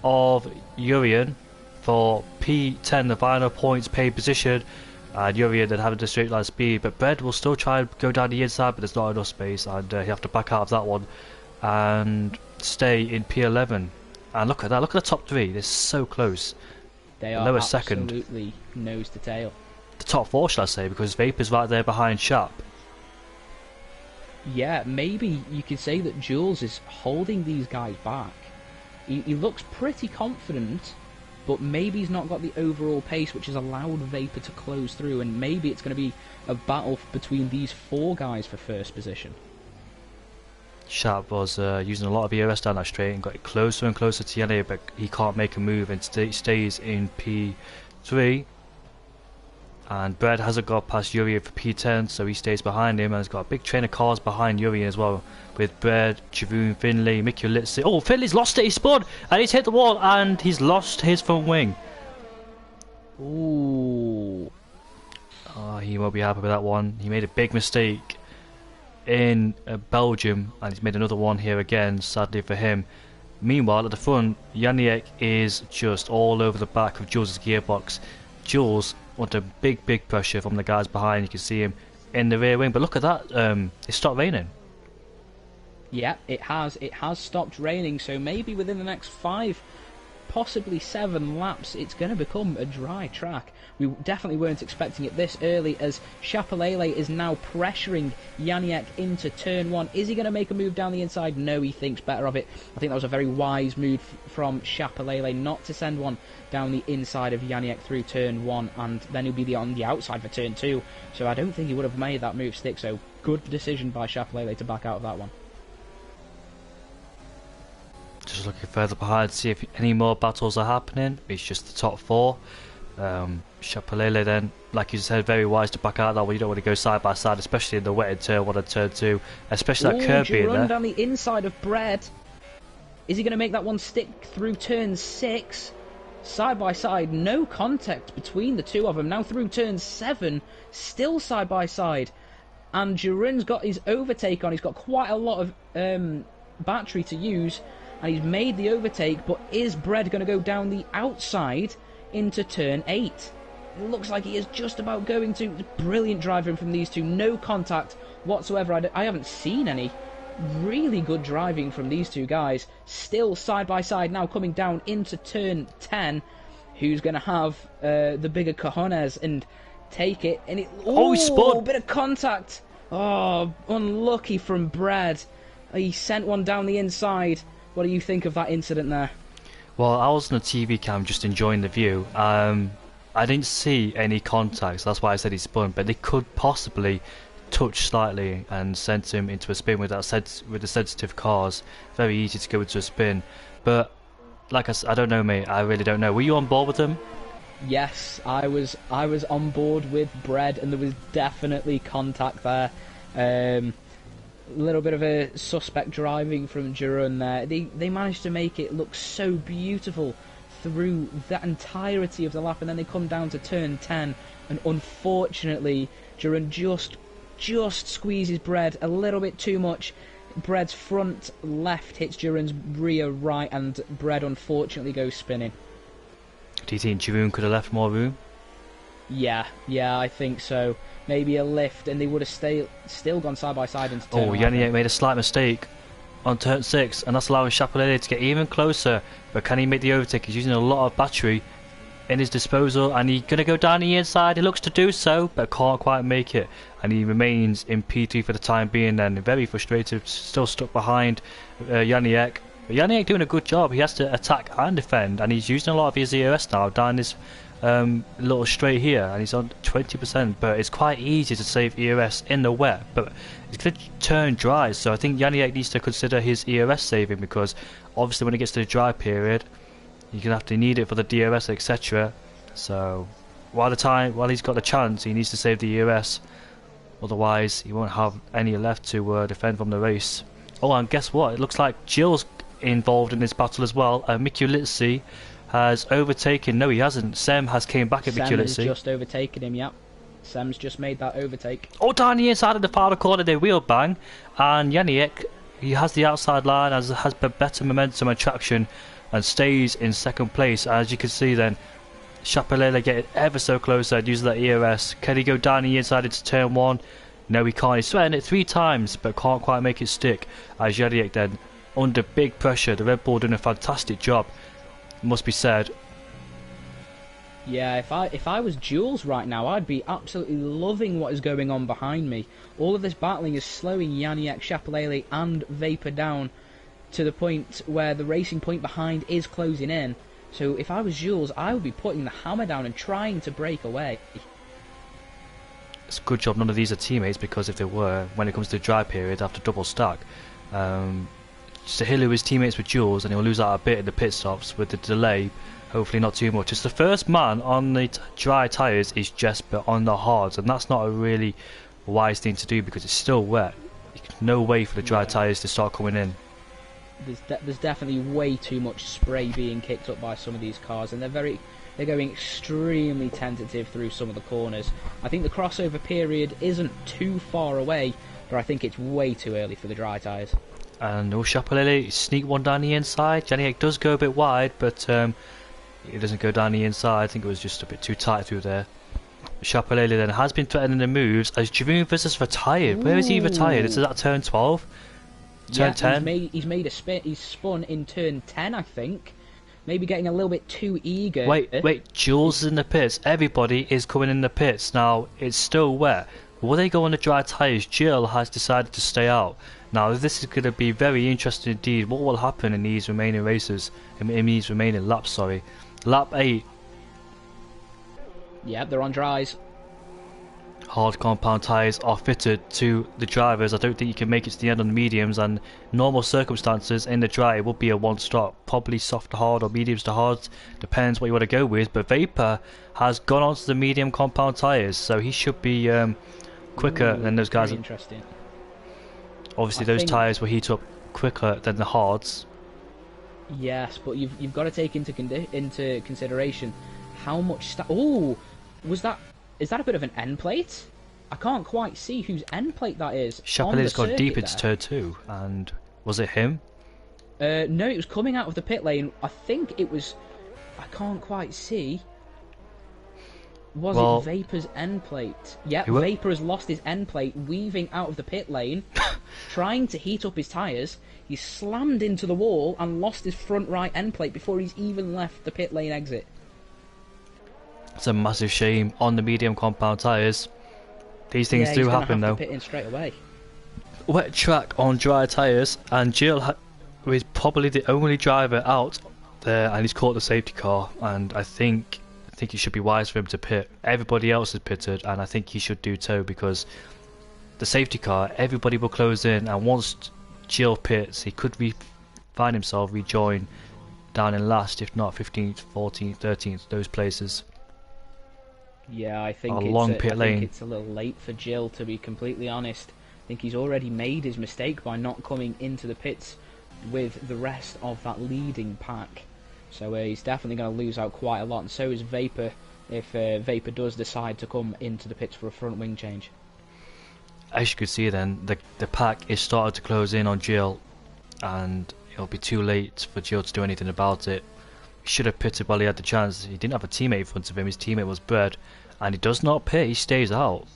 of Urian for P10, the final points paid position. And Urian then having the straight line speed, but Bread will still try and go down the inside, but there's not enough space, and he'll have to back out of that one and stay in P11. And look at that, look at the top 3, they're so close. They are absolutely nose to tail. The top 4, shall I say, because Vapor's right there behind Sharp. Yeah, maybe you could say that Jules is holding these guys back. He looks pretty confident, but maybe he's not got the overall pace which has allowed Vapor to close through, and maybe it's going to be a battle between these 4 guys for first position. Sharp was using a lot of ERS down that straight and got closer and closer to Yanni, but he can't make a move and stays in P3. And Bread hasn't got past Urian for P10, so he stays behind him, and has got a big train of cars behind Urian as well, with Bread, Javoon, Finley, Mickey Litzy. Oh, Finley's lost it, he spun, and he's hit the wall, and he's lost his front wing. Ooh. Oh, he won't be happy with that one. He made a big mistake in Belgium, and he's made another one here again, sadly for him. Meanwhile, at the front, Janiek is just all over the back of Jules' gearbox. Jules under big pressure from the guys behind. You can see him in the rear wing, but look at that, it stopped raining. Yeah, it has stopped raining, so maybe within the next 5 possibly 7 laps, it's going to become a dry track. We definitely weren't expecting it this early, as Chapelele is now pressuring Janiak into turn 1. Is he going to make a move down the inside? No, he thinks better of it. I think that was a very wise move from Chapelele not to send one down the inside of Janiak through turn 1, and then he'll be on the outside for turn 2. So I don't think he would have made that move stick, so good decision by Chapelele to back out of that one. Just looking further behind, see if any more battles are happening. It's just the top 4. Chapelele then, like you said, very wise to back out that way. You don't want to go side by side, especially in the wetted turn 1 and turn 2, especially that curb being there. Down the inside of Bread. Is he going to make that one stick through turn 6? Side by side, no contact between the two of them. Now through turn 7, still side by side. And Jeroen's got his overtake on. He's got quite a lot of battery to use. And he's made the overtake, but is Bread going to go down the outside into turn 8? It looks like he is just about going to. Brilliant driving from these two. No contact whatsoever. I haven't seen any. Really good driving from these two guys. Still side by side now, coming down into turn 10. Who's going to have the bigger cojones and take it? And he spun. A bit of contact. Oh, unlucky from Bread. He sent one down the inside. What do you think of that incident there? Well, I was on a TV cam just enjoying the view. I didn't see any contacts, that's why I said he spun, but they could possibly touch slightly and sent him into a spin with the sensitive cars. Very easy to go into a spin. But like I said, I don't know, mate. I really don't know. Were you on board with them? Yes, I was on board with Bread, and there was definitely contact there. Little bit of a suspect driving from Jeroen there. They managed to make it look so beautiful through that entirety of the lap, and then they come down to turn 10, and unfortunately Jeroen just squeezes Bread a little bit too much. Bread's front left hits Jeroen's rear right, and Bread unfortunately goes spinning. Do you think Jeroen could have left more room? Yeah, I think so. Maybe a lift, and they would have still gone side by side into turn 11. Janiak made a slight mistake on turn 6, and that's allowing Chapelele to get even closer. But can he make the overtake? He's using a lot of battery in his disposal, and he's going to go down the inside. He looks to do so, but can't quite make it. And he remains in P3 for the time being, then very frustrated, still stuck behind Janiak. But Janiak doing a good job. He has to attack and defend, and he's using a lot of his EOS now down this little straight here, and he's on 20%, but it's quite easy to save EOS in the wet, but it's going to turn dry, so I think Janiak needs to consider his EOS saving, because obviously when it gets to the dry period you're going to have to need it for the DOS, etc. So while he's got the chance, he needs to save the EOS, otherwise he won't have any left to defend from the race. Oh, and guess what, it looks like Jill's involved in this battle as well. Mikulitsi has overtaken. No, he hasn't. Sem has came back at Mikulitsi. Sem has just overtaken him, yep. Sem's just made that overtake. Oh, down the inside of the final corner, they wheel bang. And Janiak, he has the outside line, has better momentum and traction, and stays in second place. As you can see then, Chapelele getting ever so close and using that EOS. Can he go down the inside into turn 1? No, he can't. He's sweating it 3 times, but can't quite make it stick. As Janiak then, under big pressure, the Red Bull doing a fantastic job, must be said. Yeah, if I was Jules right now, I'd be absolutely loving what is going on behind me. All of this battling is slowing Janiak, Chapelele and Vapor down to the point where the racing point behind is closing in. So if I was Jules, I would be putting the hammer down and trying to break away. It's a good job none of these are teammates, because if they were, when it comes to the dry period after double stack, Sahilu is teammates with Jules, and he'll lose out a bit in the pit stops with the delay. Hopefully not too much. It's the first man on the dry tyres is Jesper on the hards, and that's not a really wise thing to do because it's still wet. No way for the dry tyres to start coming in. There's definitely way too much spray being kicked up by some of these cars, and they're going extremely tentative through some of the corners. I think the crossover period isn't too far away, but I think it's way too early for the dry tyres. And Chapelele sneak one down the inside. Janiak does go a bit wide, but it doesn't go down the inside. I think it was just a bit too tight through there. Chapelele then has been threatening the moves as Jeroen versus retired. Ooh. Where is he retired? Is that turn 12? Turn 10? He's made a spin. He's spun in turn 10, I think. maybe getting a little bit too eager. Wait, Jules is in the pits. Everybody is coming in the pits. Now, it's still wet. Will they go on the dry tyres? Jill has decided to stay out. Now, this is going to be very interesting indeed. What will happen in these remaining races? In these remaining laps, sorry. Lap 8. Yep, they're on dries. Hard compound tyres are fitted to the drivers. I don't think you can make it to the end on the mediums, and normal circumstances in the dry it would be a one stop, probably soft to hard or mediums to hard, depends what you want to go with. But Vapor has gone onto the medium compound tyres, so he should be quicker than those guys. Interesting. Obviously those tyres will heat up quicker than the hards. Yes, but you've got to take into consideration how much is that a bit of an end plate? I can't quite see whose end plate that is. Chapelet's gone deep into turn 2, and was it him? No, it was coming out of the pit lane. I think it was. I can't quite see. Was it Vapor's end plate? Yep, Vapor has lost his end plate, weaving out of the pit lane, trying to heat up his tyres. He slammed into the wall and lost his front right end plate before he's even left the pit lane exit. It's a massive shame on the medium compound tyres. These things do happen though. Pit in straight away. Wet track on dry tyres, and Jill is probably the only driver out there, and he's caught the safety car. And I think it should be wise for him to pit. Everybody else is pitted, and I think he should do too, because the safety car, everybody will close in, and once Jill pits, he could find himself rejoin down in last, if not 15th, 14th, 13th, those places. Yeah, I think it's a little late for Jill, to be completely honest. I think he's already made his mistake by not coming into the pits with the rest of that leading pack. So he's definitely going to lose out quite a lot, and so is Vapor if Vapor does decide to come into the pits for a front wing change. As you can see then, the pack is starting to close in on Jill, and it'll be too late for Jill to do anything about it. He should have pitted while he had the chance. He didn't have a teammate in front of him, his teammate was Bird, and he does not pit, he stays out.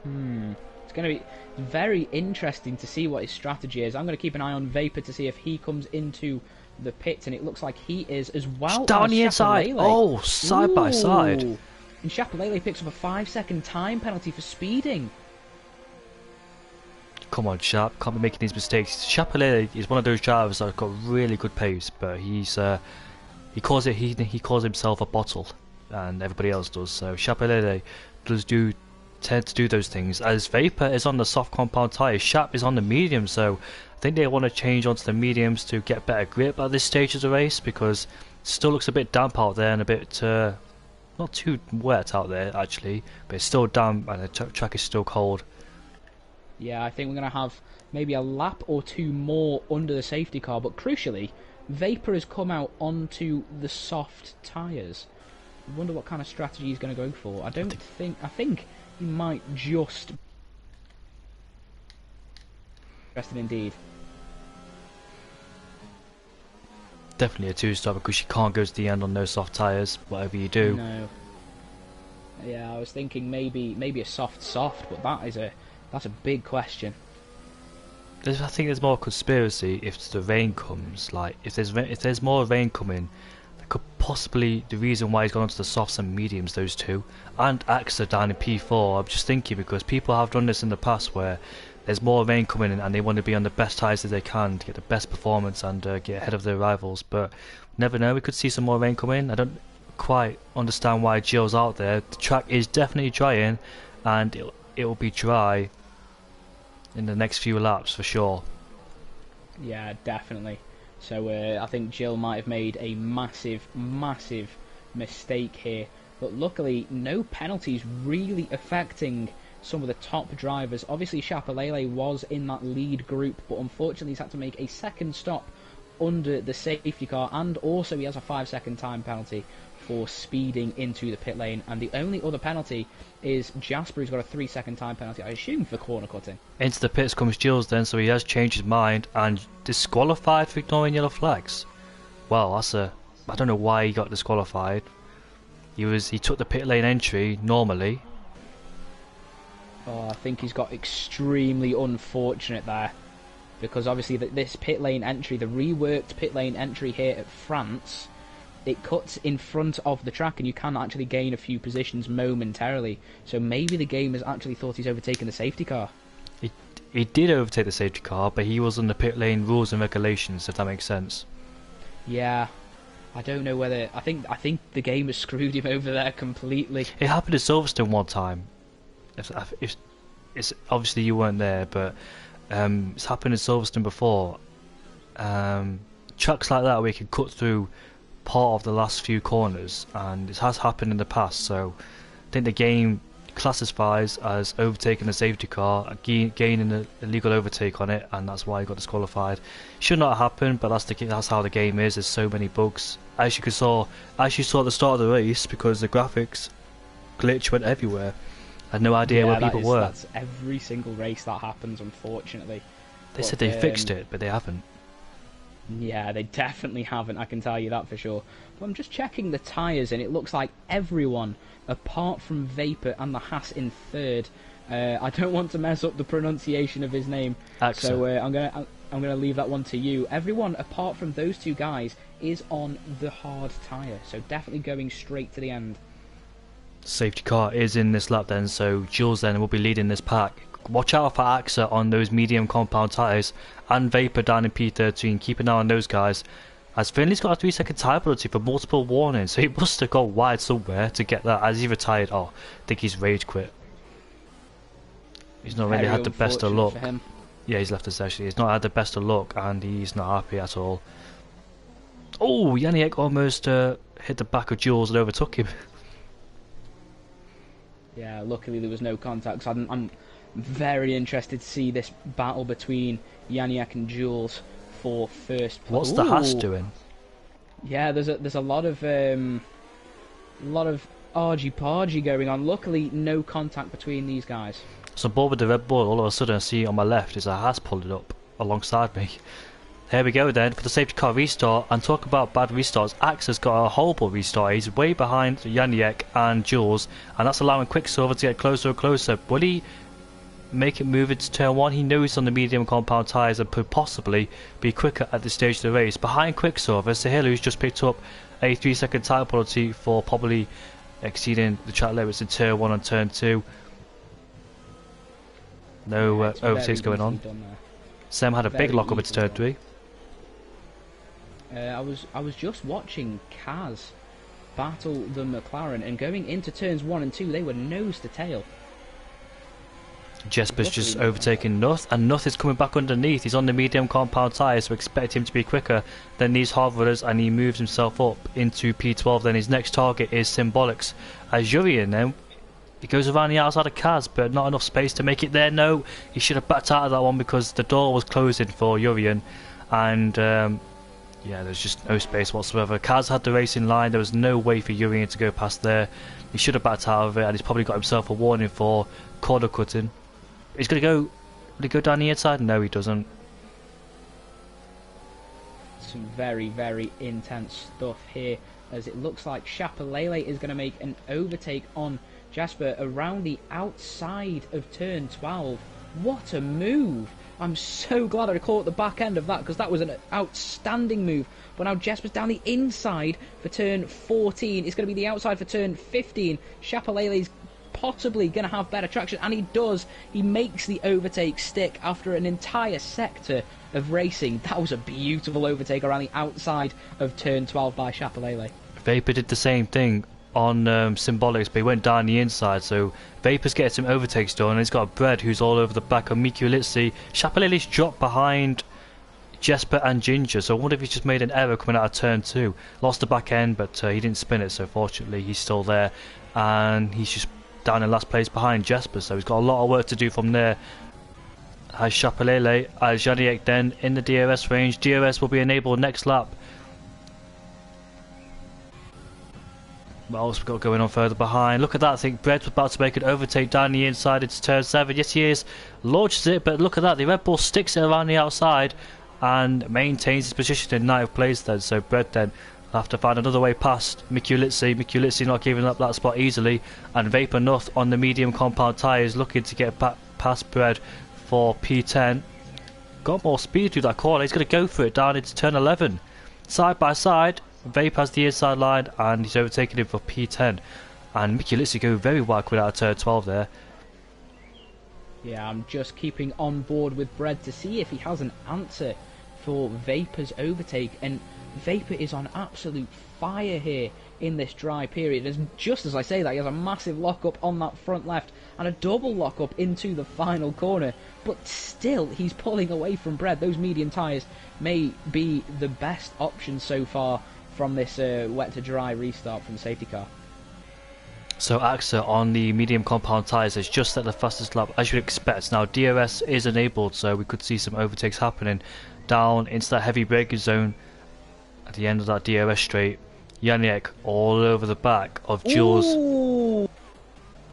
It's going to be very interesting to see what his strategy is. I'm going to keep an eye on Vapor to see if he comes into the pits, and it looks like he is as well. Down the inside! Oh, side by side. And Chapelele picks up a 5-second time penalty for speeding. Come on, Sharp, can't be making these mistakes. Chapelele is one of those drivers that's got really good pace, but he calls himself a bottle, and everybody else does. So Chapelele does tend to do those things. As Vapor is on the soft compound tyre, Shap is on the medium, so I think they want to change onto the mediums to get better grip at this stage of the race, because it still looks a bit damp out there and a bit not too wet out there actually, but it's still damp and the track is still cold. Yeah, I think we're going to have maybe a lap or two more under the safety car, but crucially, Vapor has come out onto the soft tyres. I wonder what kind of strategy he's going to go for. I think he might just... Interesting indeed. Definitely a two-stop, because you can't go to the end on no soft tyres, whatever you do. No. Yeah, I was thinking maybe a soft, but that's a big question. I think there's more conspiracy if the rain comes. Like if there's more rain coming, that could possibly the reason why he's gone onto the softs and mediums, those two, and AXA down in P4. I'm just thinking because people have done this in the past where there's more rain coming in and they want to be on the best tyres as they can to get the best performance and get ahead of their rivals. But never know, we could see some more rain come in. I don't quite understand why Jill's out there. The track is definitely drying, and it will be dry in the next few laps for sure. Yeah, definitely. So I think Jill might have made a massive mistake here, but luckily no penalties really affecting some of the top drivers. Obviously Chapelele was in that lead group, but unfortunately he's had to make a second stop under the safety car, and also he has a 5-second time penalty for speeding into the pit lane, and the only other penalty is Jasper, who's got a 3-second time penalty, I assume for corner cutting. Into the pits comes Jules then, so he has changed his mind and disqualified for ignoring yellow flags. Well, I don't know why he got disqualified. He took the pit lane entry normally. Oh, I think he's got extremely unfortunate there. because obviously this pit lane entry, the reworked pit lane entry here at France, it cuts in front of the track and you can actually gain a few positions momentarily. So maybe the game has actually thought he's overtaken the safety car. He did overtake the safety car, but he was on the pit lane rules and regulations, if that makes sense. Yeah, I don't know whether I think the game has screwed him over there completely. It happened at Silverstone one time. It's obviously you weren't there, but it's happened in Silverstone before. Tracks like that where you can cut through part of the last few corners, and it has happened in the past. So I think the game classifies as overtaking a safety car, gaining an illegal overtake on it, and that's why he got disqualified. Should not happen, but that's how the game is. There's so many bugs, as you saw at the start of the race, because the graphics glitch went everywhere. I had no idea where people were. That's every single race that happens, unfortunately. They said they fixed it, but they haven't. Yeah, they definitely haven't, I can tell you that for sure. But I'm just checking the tyres, and it looks like everyone, apart from Vapor and the Haas in third. I don't want to mess up the pronunciation of his name, so I'm gonna leave that one to you. Everyone, apart from those two guys, is on the hard tyre, so definitely going straight to the end. Safety car is in this lap then, so Jules then will be leading this pack. Watch out for AXA on those medium compound tyres, and Vapor down in P13. Keep an eye on those guys, as Finley's got a 3-second tyre penalty for multiple warnings, so he must have gone wide somewhere to get that. As he retired, I think he's rage quit. He's not really had the best of luck. Yeah, he's left the session. He's not had the best of luck, and he's not happy at all. Oh, Janiek almost hit the back of Jules and overtook him. Yeah, luckily there was no contact. So I'm very interested to see this battle between Janiak and Jules for first place. What's the Haas doing? Yeah, there's a lot of argy-pargy going on. Luckily, no contact between these guys. So bored with the Red Bull, all of a sudden I see on my left is a Haas pulling up alongside me. Here we go then for the safety car restart, and talk about bad restarts. Axa's got a horrible restart. He's way behind Janiek and Jules, and that's allowing Quicksilver to get closer and closer. Will he make it move into turn 1? He knows he's on the medium compound tyres and could possibly be quicker at this stage of the race. Behind Quicksilver, Sahil, who's just picked up a 3-second tyre penalty for probably exceeding the track limits in turn 1 and turn 2. No overtakes going on. Sam had a big lock up into turn 3. I was just watching Kaz battle the McLaren, and going into turns 1 and 2, they were nose to tail. Jesper's just overtaking Nuth, and Nuth is coming back underneath. He's on the medium compound tyres, so expect him to be quicker than these hard runners, and he moves himself up into P12. Then his next target is Symbolics. As Jurien then, he goes around the outside of Kaz, but not enough space to make it there. No, he should have backed out of that one because the door was closing for Jurien, and yeah, there's just no space whatsoever. Kaz had the racing line. There was no way for Jurien to go past there. He should have backed out of it, and he's probably got himself a warning for corner cutting. He's going to go... Will he go down the inside? No, he doesn't. Some very, very intense stuff here, as it looks like Chapelele is going to make an overtake on Jasper around the outside of turn 12. What a move! I'm so glad I caught the back end of that, because that was an outstanding move. But now Jasper's down the inside for turn 14. It's going to be the outside for turn 15. Chapelele's possibly going to have better traction, and he does. He makes the overtake stick after an entire sector of racing. That was a beautiful overtake around the outside of turn 12 by Chapelele. Vapor did the same thing on Symbolics, but he went down the inside, so Vapor's getting some overtakes done, and he's got Bread who's all over the back of Mikulitsi. Chapelele's dropped behind Jesper and Ginger, so I wonder if he's just made an error coming out of turn 2. Lost the back end, but he didn't spin it, so fortunately he's still there, and he's just down in last place behind Jesper, so he's got a lot of work to do from there. As Chapelele, as Janiek then in the DRS range. DRS will be enabled next lap. What else we got going on further behind? Look at that, I think Brett's about to make an overtake down the inside into turn 7. Yes, he is. Launches it, but look at that, the Red Bull sticks it around the outside and maintains his position in 9th place then. So Brett then will have to find another way past Mikulitsi. Mikulitsi not giving up that spot easily, and Vapor Nuth on the medium compound tyres looking to get back past Brett for P10. got more speed through that corner. He's going to go for it down into turn 11. Side by side, Vape has the inside line and he's overtaking him for P10. And Mickey Litzy go very wide quick out of turn 12 there. Yeah, I'm just keeping on board with Bread to see if he has an answer for Vapor's overtake. And Vapor is on absolute fire here in this dry period. And just as I say that, he has a massive lock-up on that front left and a double lock-up into the final corner. But still, he's pulling away from Bread. Those medium tyres may be the best option so far from this wet to dry restart from the safety car. So AXA on the medium compound tyres has just set the fastest lap as you'd expect. Now DRS is enabled, so we could see some overtakes happening down into that heavy braking zone at the end of that DRS straight. Yannick all over the back of Jules. Ooh.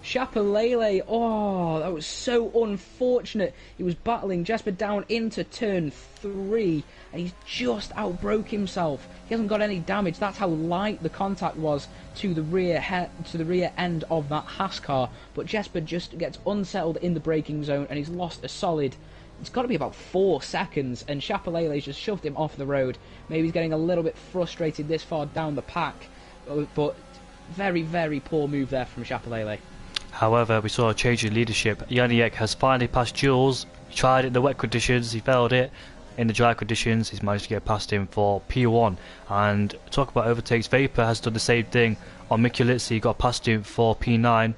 Chapelele, oh, that was so unfortunate. He was battling Jesper down into turn 3 and he's just outbroke himself. He hasn't got any damage. That's how light the contact was to the rear end of that Haas car. But Jesper just gets unsettled in the braking zone and he's lost a solid, it's got to be about 4 seconds, and Chapelele's just shoved him off the road. Maybe he's getting a little bit frustrated this far down the pack, but very, very poor move there from Chapelele. However, we saw a change in leadership. Yannick has finally passed Jules. He tried it in the wet conditions, he failed it. In the dry conditions, he's managed to get past him for P1. And talk about overtakes, Vapor has done the same thing on Mickey Litzy. He got past him for P9.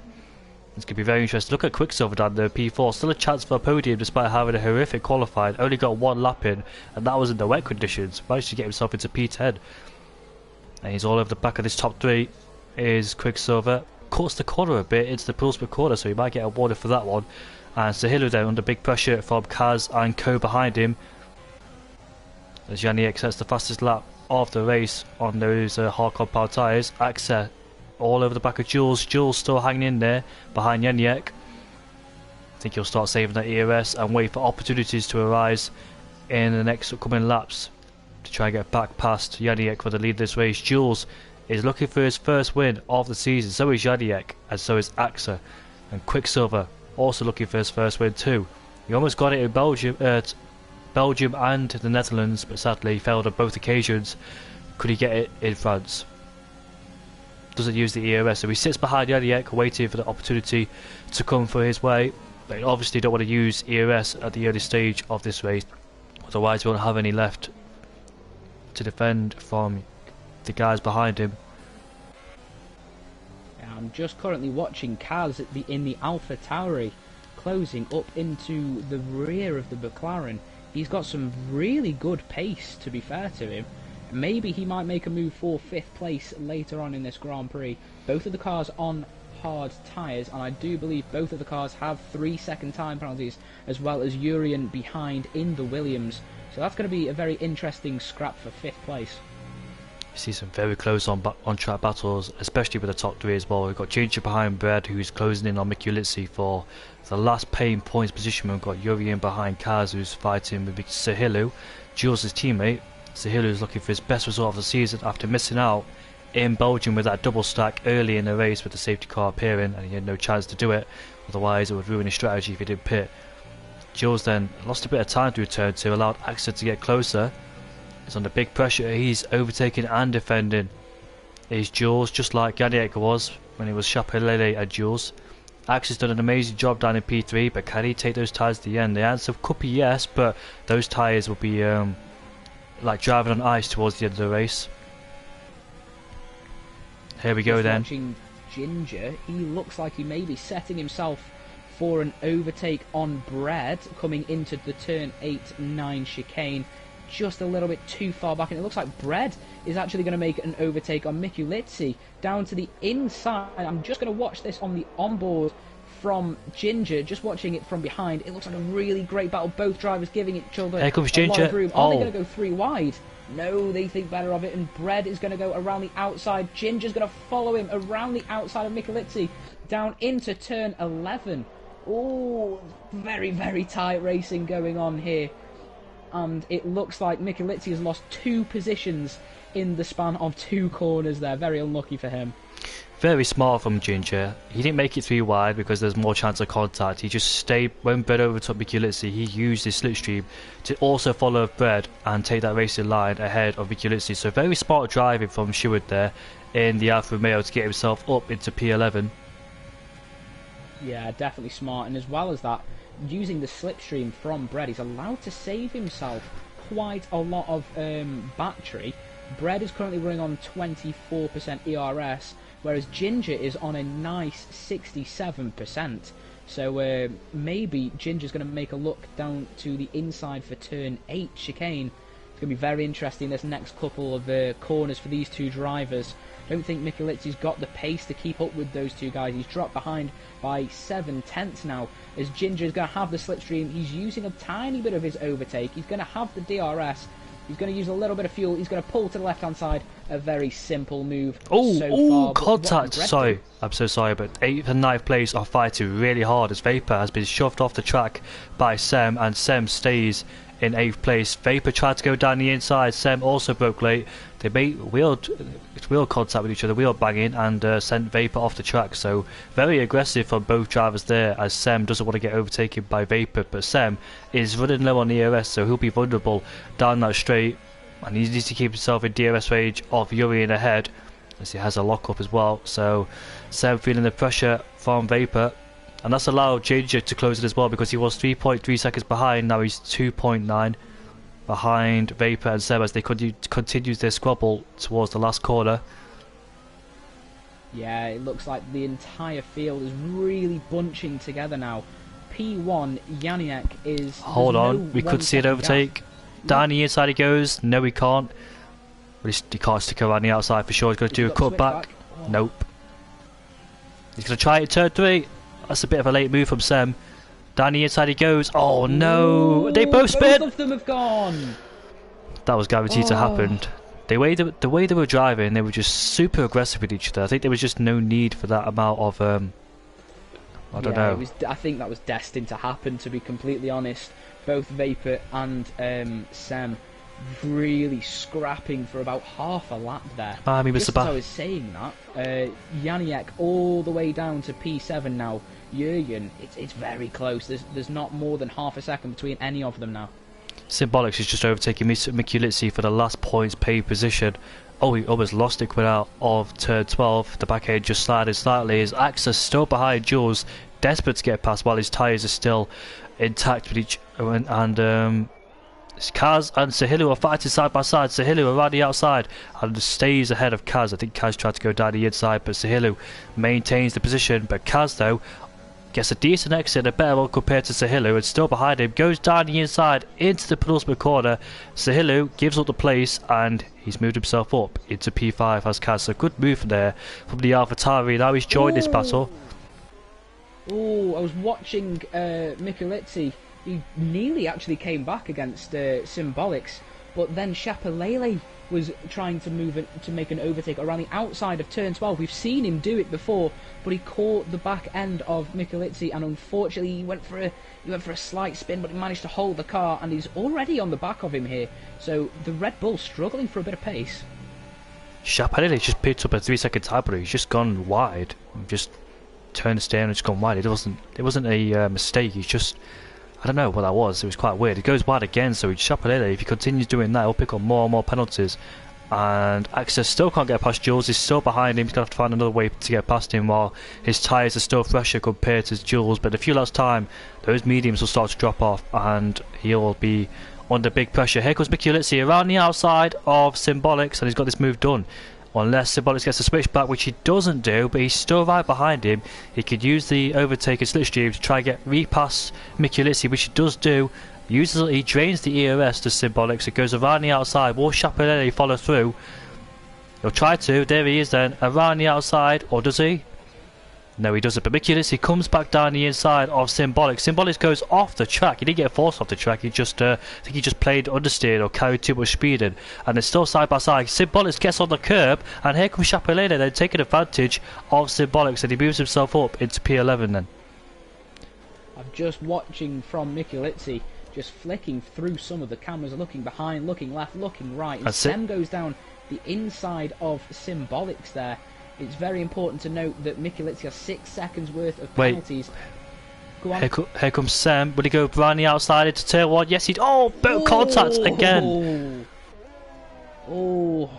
It's going to be very interesting. Look at Quicksilver down there, P4. Still a chance for a podium despite having a horrific qualifying. Only got 1 lap in, and that was in the wet conditions. Managed to get himself into P10. And he's all over the back of this top 3. Is Quicksilver. Cuts the corner a bit into the Pulsper corner, so he might get awarded for that one. And Sahilo then under big pressure from Kaz and Co behind him. As Yannick sets the fastest lap of the race on those hard compound tyres. AXA all over the back of Jules. Jules still hanging in there behind Yannick. I think he'll start saving that ERS and wait for opportunities to arise in the next upcoming laps to try and get back past Yannick for the lead of this race. Jules is looking for his first win of the season. So is Yannick and so is AXA. And Quicksilver also looking for his first win too. He almost got it in Belgium and the Netherlands, but sadly failed on both occasions. Could he get it in France? Doesn't use the ERS, so he sits behind Yannick waiting for the opportunity to come for his way. But he obviously don't want to use ERS at the early stage of this race, otherwise he won't have any left to defend from the guys behind him. I'm just currently watching Kaz in the Alpha Tauri closing up into the rear of the McLaren. He's got some really good pace, to be fair to him. Maybe he might make a move for 5th place later on in this Grand Prix. Both of the cars on hard tyres, and I do believe both of the cars have 3-second time penalties, as well as Urian behind in the Williams. So that's going to be a very interesting scrap for 5th place. You see some very close on track battles, especially with the top 3 as well. We've got Ginger behind Brad, who's closing in on Mickey Litzy for the last paying points position. We've got Urian behind Kaz, who's fighting with Sahilo, Jules' teammate. Sahilo is looking for his best result of the season after missing out in Belgium with that double stack early in the race with the safety car appearing, and he had no chance to do it. Otherwise it would ruin his strategy if he didn't pit. Jules then lost a bit of time through turn 2, allowed AXA to get closer. He's under big pressure, he's overtaking and defending. Is Jules, just like Yannick was when he was Chapelele and Jules. AXA's done an amazing job down in P3, but can he take those tyres to the end? The answer could be yes, but those tyres will be like driving on ice towards the end of the race. Here we go then. Watching Ginger, he looks like he may be setting himself for an overtake on Bread coming into the turn 8-9 chicane. Just a little bit too far back, and it looks like Bread is actually going to make an overtake on Mickey Litzy down to the inside. I'm just going to watch this on the onboard from Ginger, just watching it from behind. It looks like a really great battle, both drivers giving each other Here comes a lot Ginger. of room. Are they going to go 3 wide? No, they think better of it, and Bread is going to go around the outside. Ginger's going to follow him around the outside of Mickey Litzy down into turn 11. Oh, very, very tight racing going on here. And it looks like Mickey Litzy has lost 2 positions in the span of 2 corners there. Very unlucky for him. Very smart from Ginger. He didn't make it 3 wide because there's more chance of contact. He just stayed, when Bread overtook Mikulitsi, he used his slipstream to also follow Bread and take that racing line ahead of Mikulitsi. So very smart driving from Stewart there in the Alfa Romeo to get himself up into P11. Yeah, definitely smart. And as well as that, using the slipstream from Bread, he's allowed to save himself quite a lot of battery. Bread is currently running on 24% ERS, whereas Ginger is on a nice 67%. So maybe Ginger's going to make a look down to the inside for turn 8 chicane. It's going to be very interesting this next couple of corners for these two drivers. I don't think Mikulitzi's got the pace to keep up with those two guys. He's dropped behind by 7/10 now, as Ginger's going to have the slipstream. He's using a tiny bit of his overtake. He's going to have the DRS. He's going to use a little bit of fuel. He's going to pull to the left-hand side. A very simple move so far. Contact! Sorry, I'm so sorry, but 8th and 9th place are fighting really hard as Vapor has been shoved off the track by Sem, and Sem stays in 8th place. Vapor tried to go down the inside. Sem also broke late. They made wheel contact with each other, wheel banging, and sent Vapor off the track. So very aggressive from both drivers there, as Sem doesn't want to get overtaken by Vapor, but Sem is running low on ERS, so he'll be vulnerable down that straight, and he needs to keep himself in DRS range of Urian ahead, as he has a lock up as well. So Sem feeling the pressure from Vapor, and that's allowed Ginger to close it as well, because he was 3.3 seconds behind. Now he's 2.9 behind Vapor and Seb as they continue their squabble towards the last corner. Yeah, it looks like the entire field is really bunching together now. P1, Janiak is... Hold on, we could see an overtake. Down the inside he goes. No, he can't. But he can't stick around the outside for sure. He's going to do a cutback. Oh. Nope. He's going to try it turn 3. That's a bit of a late move from Sem. Down the inside he goes. Oh no! They both spin! Both of them have gone! That was guaranteed to happen. The way they were driving, they were just super aggressive with each other. I think there was just no need for that amount of... I don't know. I think that was destined to happen, to be completely honest. Both Vapor and Sem really scrapping for about half a lap there. Just as I was saying that, Janiak all the way down to P7 now. Jurgen, it's very close. There's not more than half a second between any of them now. Symbolics is just overtaking Mikulitsi for the last points paid position. Oh, he almost lost it coming out of turn 12. The back end just slided slightly. His Axa still behind Jules, desperate to get past while his tyres are still intact with each. And Kaz and Sahilu are fighting side by side. Sahilu around the outside and stays ahead of Kaz. I think Kaz tried to go down the inside, but Sahilu maintains the position. But Kaz, though, gets a decent exit, a better one compared to Sahilu, and still behind him, goes down the inside into the penultimate corner. Sahilu gives up the place, and he's moved himself up into P5 as Kaz. So good move there from the AlphaTauri. Now he's joined this battle. Oh, I was watching Mikulitsi. He nearly actually came back against Symbolics, but then Chapelele was trying to make an overtake around the outside of turn 12. We've seen him do it before, but he caught the back end of Mikulitsi, and unfortunately he went for a slight spin, but he managed to hold the car, and he's already on the back of him here. So the Red Bull struggling for a bit of pace. Chapelele just picked up a 3-second time, but he's just gone wide. Just turned the steering and just gone wide. It wasn't a mistake. He's just, I don't know what that was. It was quite weird. It goes wide again, so Chapelele, if he continues doing that, he'll pick up more and more penalties. And Access still can't get past Jules. He's still behind him. He's going to have to find another way to get past him while his tyres are still fresher compared to Jules. But in a few laps' time, those mediums will start to drop off, and he'll be under big pressure. Here comes Mikulitsi around the outside of Symbolics, and he's got this move done. Unless Symbolics gets a switch back, which he doesn't do, but he's still right behind him. He could use the overtake and slipstream to try and get repast Mikulitsi, which he does do. He drains the ERS to Symbolics. It goes around the outside. Will Chapelele follow through? He'll try to. There he is then. Around the outside. Or does he? No, he doesn't. But Mikulitsi comes back down the inside of Symbolics. Symbolics goes off the track. He didn't get forced off the track. He just, I think he just played understeered or carried too much speed in. And they're still side by side. Symbolics gets on the curb. And here comes Chapelele then taking advantage of Symbolics. And he moves himself up into P11 then. I'm just watching from Mikulitsi, just flicking through some of the cameras, looking behind, looking left, looking right. And Sem goes down the inside of Symbolics there. It's very important to note that Mikulitsi has 6 seconds worth of Wait. penalties. Go on. Here comes Sam. Will he go around the outside into turn 1? Yes, he... Oh, contact again. Oh.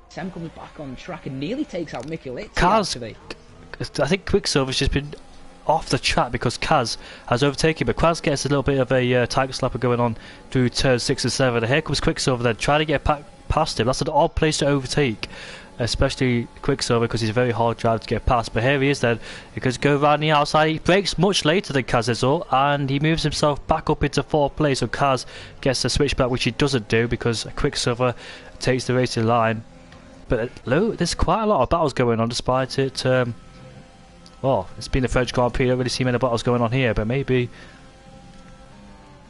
Sam comes back on track and nearly takes out Mikulitsi, actually. I think Quicksilver's just been off the track because Kaz has overtaken, but Kaz gets a little bit of a tiger slapper going on through turn 6 and 7. And here comes Quicksilver then, trying to get past him. That's an odd place to overtake, especially Quicksilver, because he's a very hard driver to get past. But here he is then, because go around the outside. He brakes much later than Kaz is all, and he moves himself back up into 4th place. So Kaz gets the switchback, which he doesn't do because Quicksilver takes the racing line. But there's quite a lot of battles going on, despite it. Well, it's been the French Grand Prix. I don't really see many battles going on here, but maybe.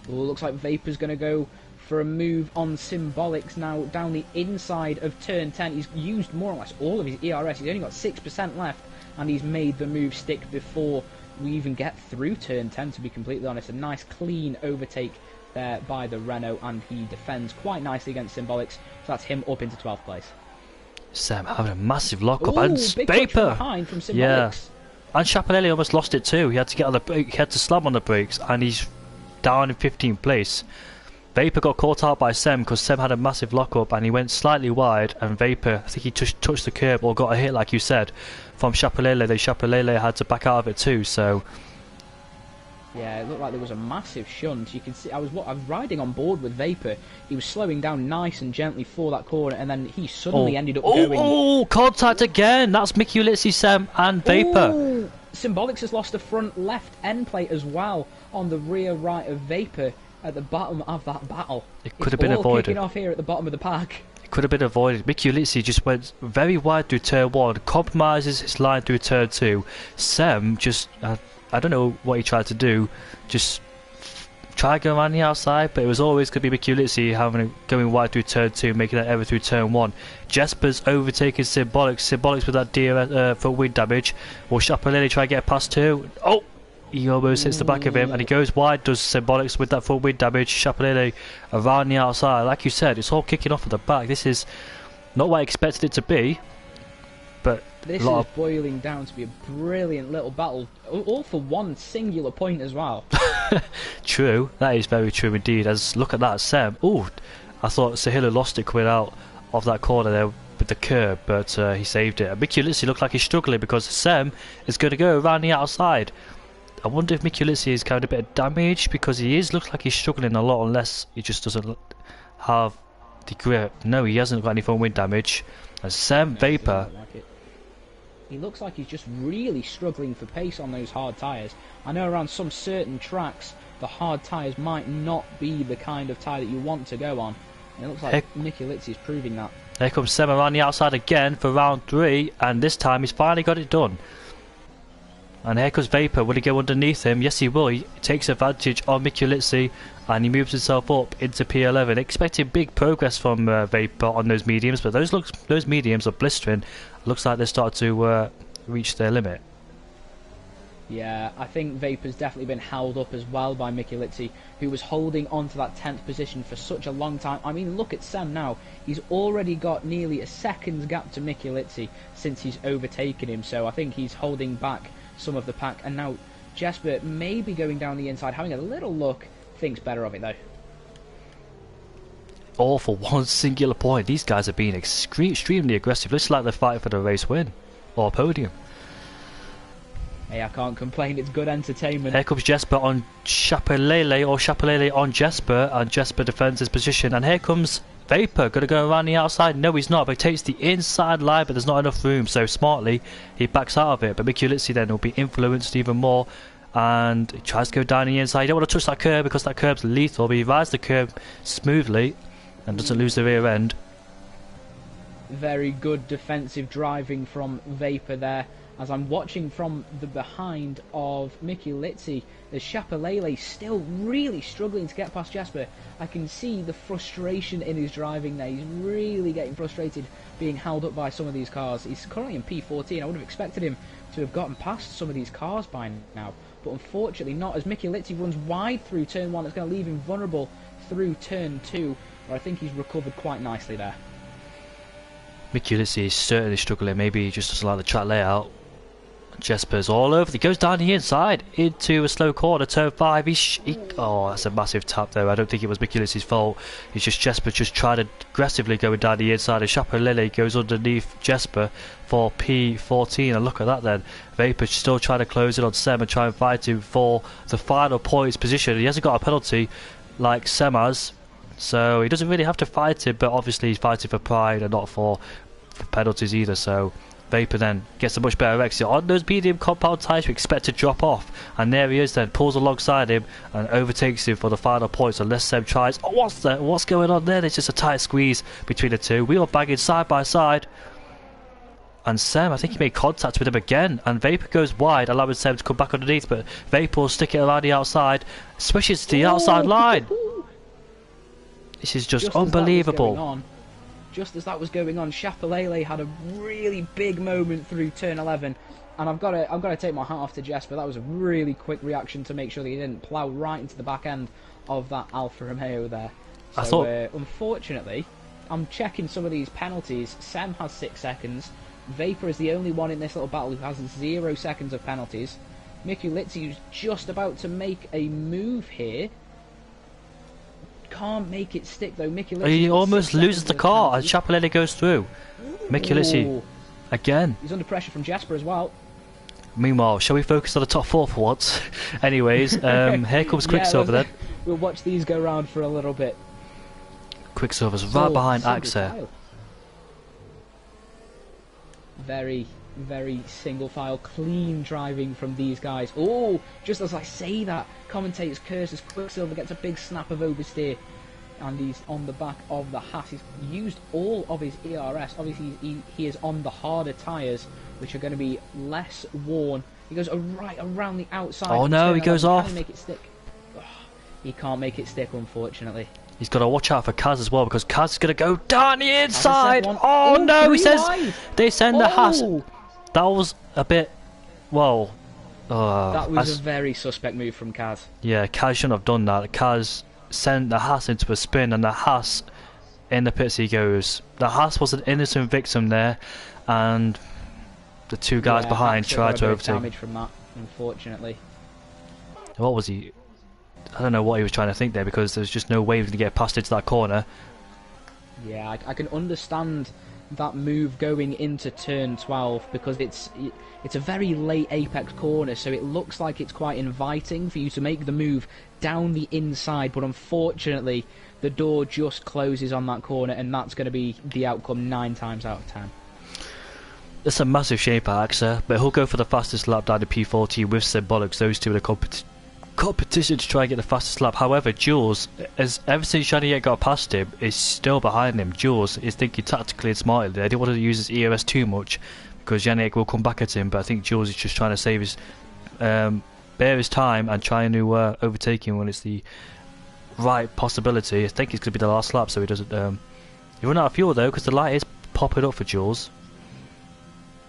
Oh, looks like Vapor's going to go for a move on Symbolics now down the inside of turn 10. He's used more or less all of his ERS. He's only got 6% left, and he's made the move stick before we even get through turn 10, to be completely honest. A nice clean overtake there by the Renault, and he defends quite nicely against Symbolics. So that's him up into 12th place. Sam having a massive lockup, Ooh, and big touch from Vapor behind from Symbolics. Yeah. And Chapelele almost lost it too. He had to get on the brake, he had to slam on the brakes, and he's down in 15th place. Vapor got caught out by Sem because Sem had a massive lockup and he went slightly wide, and Vapor, I think he touched the curb or got a hit, like you said, from Chapelele. Then Chapelele had to back out of it too. So yeah, it looked like there was a massive shunt. You can see I was riding on board with Vapor. He was slowing down nice and gently for that corner, and then he suddenly ended up going. Oh, contact again! That's Mikulitsi, Sem, and Vapor. Ooh, Symbolics has lost the front left end plate as well on the rear right of Vapor at the bottom of that battle. It could have been all avoided. Kicking off here at the bottom of the pack. It could have been avoided. Mikulitsi just went very wide through turn 1, compromises his line through turn 2. Sem just. I don't know what he tried to do, just try to go around the outside, but it was always going to be Mikulitsi going wide through turn 2, making that error through turn 1. Jesper's overtaking Symbolics with that DRS front wing damage. Will Chapelele try to get past 2? Oh! He almost hits the back of him, and he goes wide, does Symbolics with that front wing damage. Chapelele around the outside. Like you said, it's all kicking off at the back. This is not what I expected it to be, but this is boiling down to be a brilliant little battle, all for one singular point as well. True, that is very true indeed. As look at that, Sem. Ooh, I thought Sahila lost it coming out of that corner there with the curb, but he saved it. And Mikulitsi looked like he's struggling because Sem is going to go around the outside. I wonder if Mikulitsi is carrying a bit of damage, because he looks like he's struggling a lot, unless he just doesn't have the grip. No, he hasn't got any front wing damage. And Sem Vapor. He looks like he's just really struggling for pace on those hard tyres. I know around some certain tracks, the hard tyres might not be the kind of tyre that you want to go on. And it looks like Mikulitsi is proving that. Here comes Sem around the outside again for round 3, and this time he's finally got it done. And here comes Vapor. Will he go underneath him? Yes, he will. He takes advantage of Mikulitsi, and he moves himself up into P11. Expecting big progress from Vapor on those mediums, but those mediums are blistering. Looks like they start to reach their limit. Yeah, I think Vapor's definitely been held up as well by Mikulitsi, who was holding on to that 10th position for such a long time. I mean, look at Sam now. He's already got nearly a second's gap to Mikulitsi since he's overtaken him, so I think he's holding back some of the pack. And now Jesper maybe going down the inside, having a little look, thinks better of it though. All for one singular point. These guys are being extremely aggressive. Looks like they're fighting for the race win or podium. Hey, I can't complain. It's good entertainment. Here comes Jesper on Chapelele, or Chapelele on Jesper, and Jesper defends his position. And here comes Vapor, going to go around the outside. No, he's not, but he takes the inside line, but there's not enough room, so smartly he backs out of it. But Mikulitsi then will be influenced even more, and he tries to go down the inside. You don't want to touch that curb because that curb's lethal, but he rides the curb smoothly and doesn't lose the rear end. Very good defensive driving from Vapor there. As I'm watching from the behind of Mikulitsi, the Chapelele still really struggling to get past Jesper. I can see the frustration in his driving there. He's really getting frustrated being held up by some of these cars. He's currently in P14. I would have expected him to have gotten past some of these cars by now, but unfortunately not, as Mikulitsi runs wide through turn 1. It's going to leave him vulnerable through turn 2, where I think he's recovered quite nicely there. Mikulitsi is certainly struggling. Maybe he just doesn't like the track layout. Jesper's all over. He goes down the inside into a slow corner, turn 5. Oh, that's a massive tap though. I don't think it was Mikulitsi's fault. It's just Jesper just trying to aggressively going down the inside, and Chapeau goes underneath Jesper for P14. And look at that then. Vapor's still trying to close it on Sem and try and fight him for the final points position. He hasn't got a penalty like Sem has, so he doesn't really have to fight it, but obviously he's fighting for pride and not for penalties either. So Vapor then gets a much better exit on those medium compound tyres we expect to drop off, and there he is then, pulls alongside him and overtakes him for the final points unless Sem tries. Oh, what's going on there? There's just a tight squeeze between the two. We are banging side by side, and Sem, I think he made contact with him again, and Vapor goes wide, allowing Sem to come back underneath, but Vapor will stick it around the outside, switches to the outside line. This is just unbelievable. Just as that was going on, Chapeau had a really big moment through turn 11, and I've got to take my hat off to Jesper. That was a really quick reaction to make sure that he didn't plough right into the back end of that Alfa Romeo there. So, unfortunately, I'm checking some of these penalties. Sem has 6 seconds. Vapor is the only one in this little battle who has 0 seconds of penalties. Mikulitsi, who's just about to make a move here, can't make it stick though. Mikulitsi, he almost loses the car as Chapeau goes through. Mikulitsi again. He's under pressure from Jesper as well. Meanwhile, shall we focus on the top 4 for once? Anyways, here comes Quicksilver then. We'll watch these go round for a little bit. Quicksilver's right behind Axe. Very, very single file, clean driving from these guys. Oh, just as I say that, commentator's curse as Quicksilver gets a big snap of oversteer, and he's on the back of the Haas. He's used all of his ERS. Obviously, he is on the harder tyres, which are going to be less worn. He goes right around the outside. Oh no, he goes off. Can he make it stick? Oh, he can't make it stick, unfortunately. He's got to watch out for Kaz as well, because Kaz is going to go down the inside. Oh no, he says wide. They send the Haas. That was a bit, well, that was a very suspect move from Kaz. Yeah, Kaz shouldn't have done that. Kaz sent the Haas into a spin, and the Haas in the pits he goes. The Haas was an innocent victim there, and the two guys behind tried to overtake. Damage from that, unfortunately. What was he? I don't know what he was trying to think there, because there's just no way to get past into that corner. Yeah, I can understand that move going into turn 12, because it's a very late apex corner, so it looks like it's quite inviting for you to make the move down the inside, but unfortunately the door just closes on that corner, and that's going to be the outcome 9 times out of 10. It's a massive shame for Axa, but he'll go for the fastest lap down the P40 with Symbolics, those two in a competition to try and get the fastest lap. However, Jules, as ever since Janier got past him, is still behind him. Jules is thinking tactically and smartly. They didn't want to use his EOS too much, because Janier will come back at him, but I think Jules is just trying to save his bear his time and trying to overtake him when it's the right possibility. I think it's going to be the last lap, so he doesn't he run out of fuel though, because the light is popping up for Jules.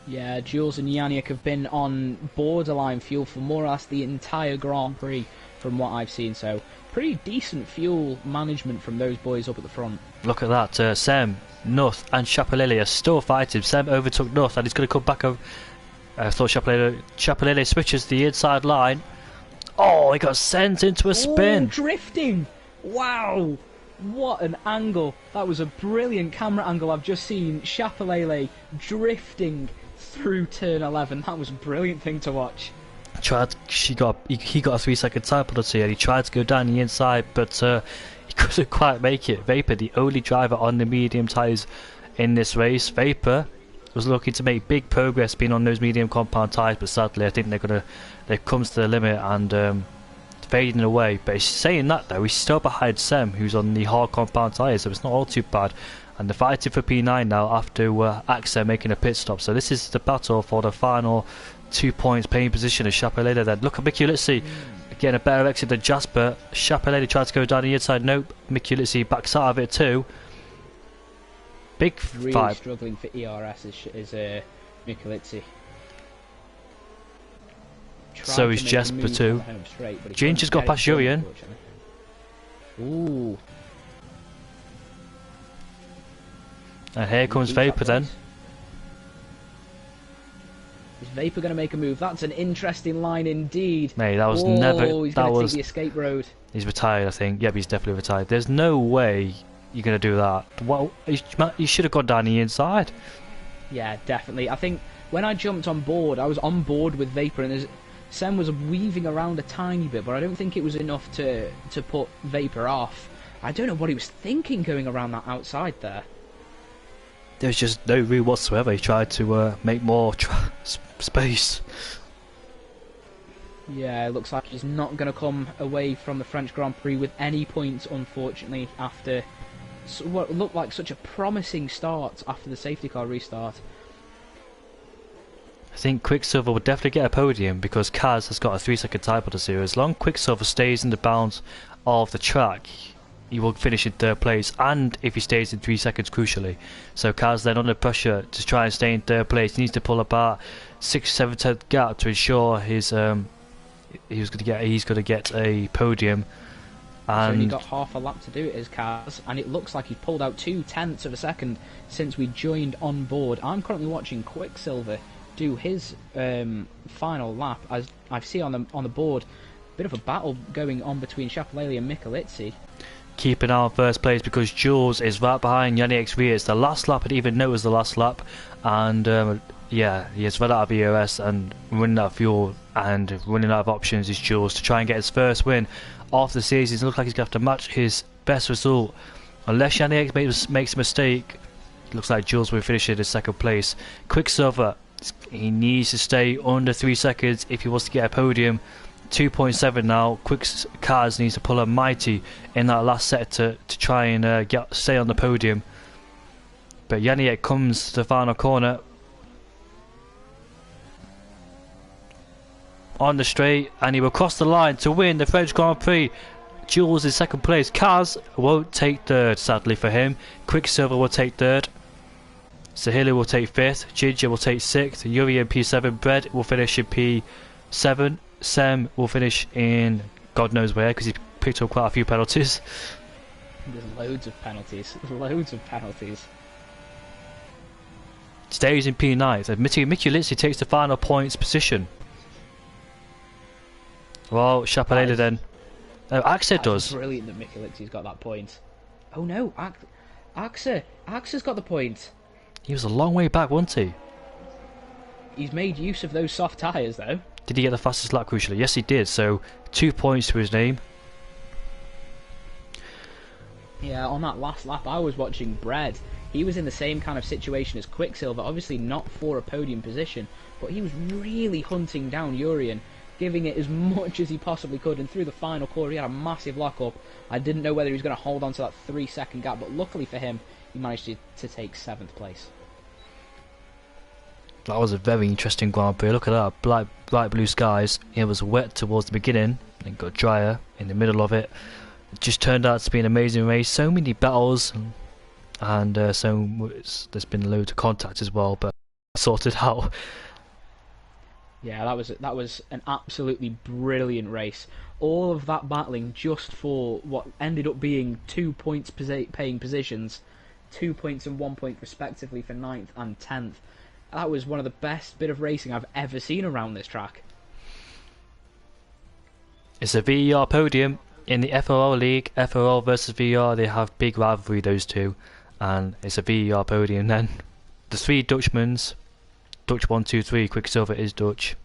Yeah, Jules and Yannick have been on borderline fuel for more or less the entire Grand Prix from what I've seen, so pretty decent fuel management from those boys up at the front. Look at that, Sem, Nuth and Chapeau are still fighting. Sem overtook Nuth and he's going to come back over. I thought Chapeau switches the inside line. Oh, he got sent into a spin. Oh, drifting! Wow! What an angle. That was a brilliant camera angle I've just seen. Chapeau drifting through turn 11. That was a brilliant thing to watch. He got a 3-second time penalty, and he tried to go down the inside, but he couldn't quite make it. Vapor, the only driver on the medium tyres in this race. Vapor was looking to make big progress being on those medium compound tyres, but sadly I think they've come to the limit and fading away. But he's saying that though, he's still behind Sem, who's on the hard compound tyres, so it's not all too bad. And they're fighting for P9 now after Axa making a pit stop. So this is the battle for the final 2 points paying position of Chapeau then. Look at Mikulitsi getting a better exit than Jasper. Chapeau tried to go down the inside. Nope, Mikulitsi backs out of it too. Big really fight. Struggling for ERS is Mikulitsi. So is Jesper too. Ginger's got past Julian. Ooh. And here comes Lose that Vapor then. place. Is Vapor going to make a move? That's an interesting line indeed. Mate, that was Whoa, never. he's That going to take was. the escape road. He's retired, I think. Yep, he's definitely retired. There's no way you're gonna do that. Well, you should have gone down the inside. Yeah, definitely. I think when I jumped on board, I was on board with Vapor, and Sen was weaving around a tiny bit, but I don't think it was enough to put Vapor off. I don't know what he was thinking going around that outside there. There's just no room whatsoever. He tried to make more space. Yeah, it looks like he's not going to come away from the French Grand Prix with any points, unfortunately, after what looked like such a promising start after the safety car restart. I think Quicksilver will definitely get a podium because Kaz has got a 3-second time on the series. As long as Quicksilver stays in the bounds of the track, he will finish in 3rd place, and if he stays in 3 seconds crucially. So Kaz then under pressure to try and stay in 3rd place. He needs to pull about 6-7 gap to ensure his he's going to get a podium. And so he And got half a lap to do it as Kaz, and it looks like he's pulled out 0.2 of a second since we joined on board. I'm currently watching Quicksilver do his final lap. As I see on the board, a bit of a battle going on between Chapelele and Michelizzi. keeping our 1st place because Jules is right behind Yanni XV. It's the last lap. I didn't even know it was the last lap. And yeah, he has run out of EOS and running out of fuel and running out of options is Jules to try and get his 1st win after the season. It looks like he's going to have to match his best result. Unless Yanni X makes a mistake, it looks like Jules will finish in 2nd place. Quicksilver, he needs to stay under 3 seconds if he wants to get a podium. 2.7 now. Kaz needs to pull a mighty in that last set to try and stay on the podium. But Yannick comes to the final corner on the straight, and he will cross the line to win the French Grand Prix. Jules is 2nd place. Kaz won't take 3rd, sadly for him. Quicksilver will take 3rd. Sahili will take 5th. Ginger will take 6th. Yuri in P7. Bread will finish in P7. Sem will finish in God knows where because he picked up quite a few penalties. There's loads of penalties. Loads of penalties. Stays in P9. So Michelizzi takes the final points position. Well, Chapelele then. Axa does. Brilliant that Michelizzi's got that point. Oh no, Axa's got the point. He was a long way back, wasn't he? He's made use of those soft tyres though. Did he get the fastest lap crucially? Yes, he did. So 2 points to his name. Yeah, on that last lap, I was watching Bread. He was in the same kind of situation as Quicksilver, obviously not for a podium position, but he was really hunting down Urian, giving it as much as he possibly could, and through the final corner he had a massive lockup. I didn't know whether he was going to hold on to that 3-second gap, but luckily for him, he managed to take 7th place. That was a very interesting Grand Prix. Look at that, bright blue skies. It was wet towards the beginning, then got drier in the middle of it. It just turned out to be an amazing race. So many battles, and there's been loads of contact as well, but sorted out. Yeah, that was an absolutely brilliant race. All of that battling just for what ended up being 2 points paying positions, 2 points and 1 point respectively for 9th and 10th. That was one of the best bit of racing I've ever seen around this track. It's a VER podium in the FRL League. FRL versus VER, they have big rivalry, those two, and it's a VER podium then. The 3 Dutchmans, Dutch 1, 2, 3, Quicksilver is Dutch.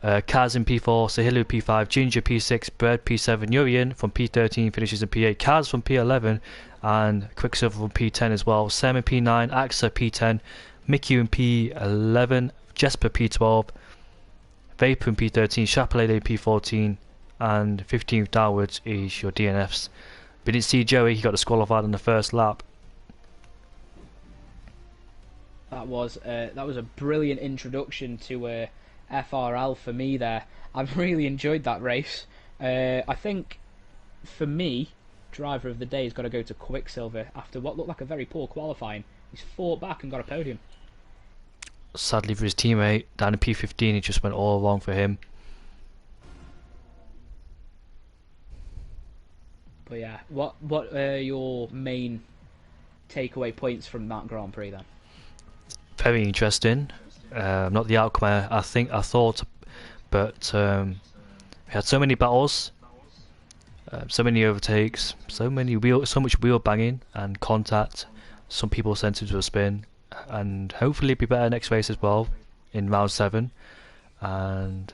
Kaz in P4, Sahilu P5, Ginger P6, Bread P7, Urian from P13 finishes in P8, Kaz from P11, and Quicksilver from P10 as well. Sam in P9, Axa P10, Mickey in P11, Jesper P12, Vapor in P13, Chapelele in P14, and 15th downwards is your DNFs. We didn't see Joey, he got disqualified on the 1st lap. That was a brilliant introduction to FRL for me there. I've really enjoyed that race. I think, for me, driver of the day has got to go to Quicksilver after what looked like a very poor qualifying. He's fought back and got a podium. Sadly for his teammate, down in P15, it just went all wrong for him. But yeah, what are your main take away points from that Grand Prix then? Very interesting. Not the outcome I thought, but we had so many battles, so many overtakes, so much wheel banging and contact. Some people sent into a spin, and hopefully be better next race as well in round 7. And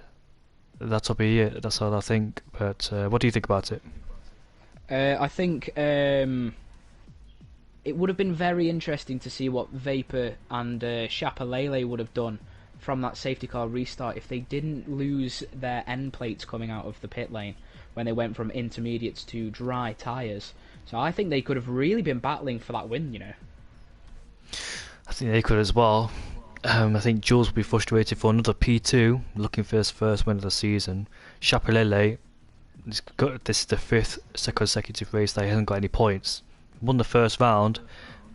that'll be it. That's all I think. But what do you think about it? I think it would have been very interesting to see what Vapor and Chapelele would have done from that safety car restart if they didn't lose their end plates coming out of the pit lane when they went from intermediates to dry tyres. So I think they could have really been battling for that win, you know. I think they could as well. I think Jules will be frustrated for another P2, looking for his first win of the season. Chapelele, this is the 5th consecutive race that he hasn't got any points. Won the first round,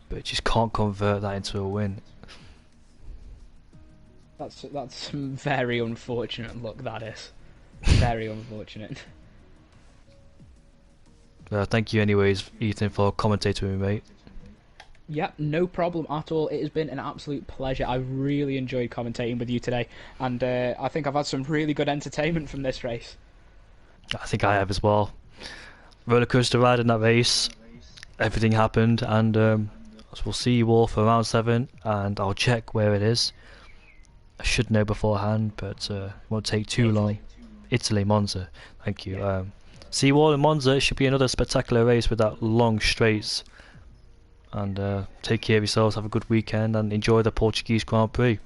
but just can't convert that into a win. That's some very unfortunate luck, that is. Very unfortunate. Thank you anyways, Ethan, for commentating with me, mate. Yep, no problem at all. It has been an absolute pleasure. I really enjoyed commentating with you today, and I think I've had some really good entertainment from this race. I think I have as well. Rollercoaster ride in that race. Everything happened, and we'll see you all for round 7, and I'll check where it is. I should know beforehand, but it won't take too long. Italy, Monza. Thank you. Yeah. See you all in Monza. It should be another spectacular race with that long straights. And take care of yourselves, have a good weekend, and enjoy the Portuguese Grand Prix.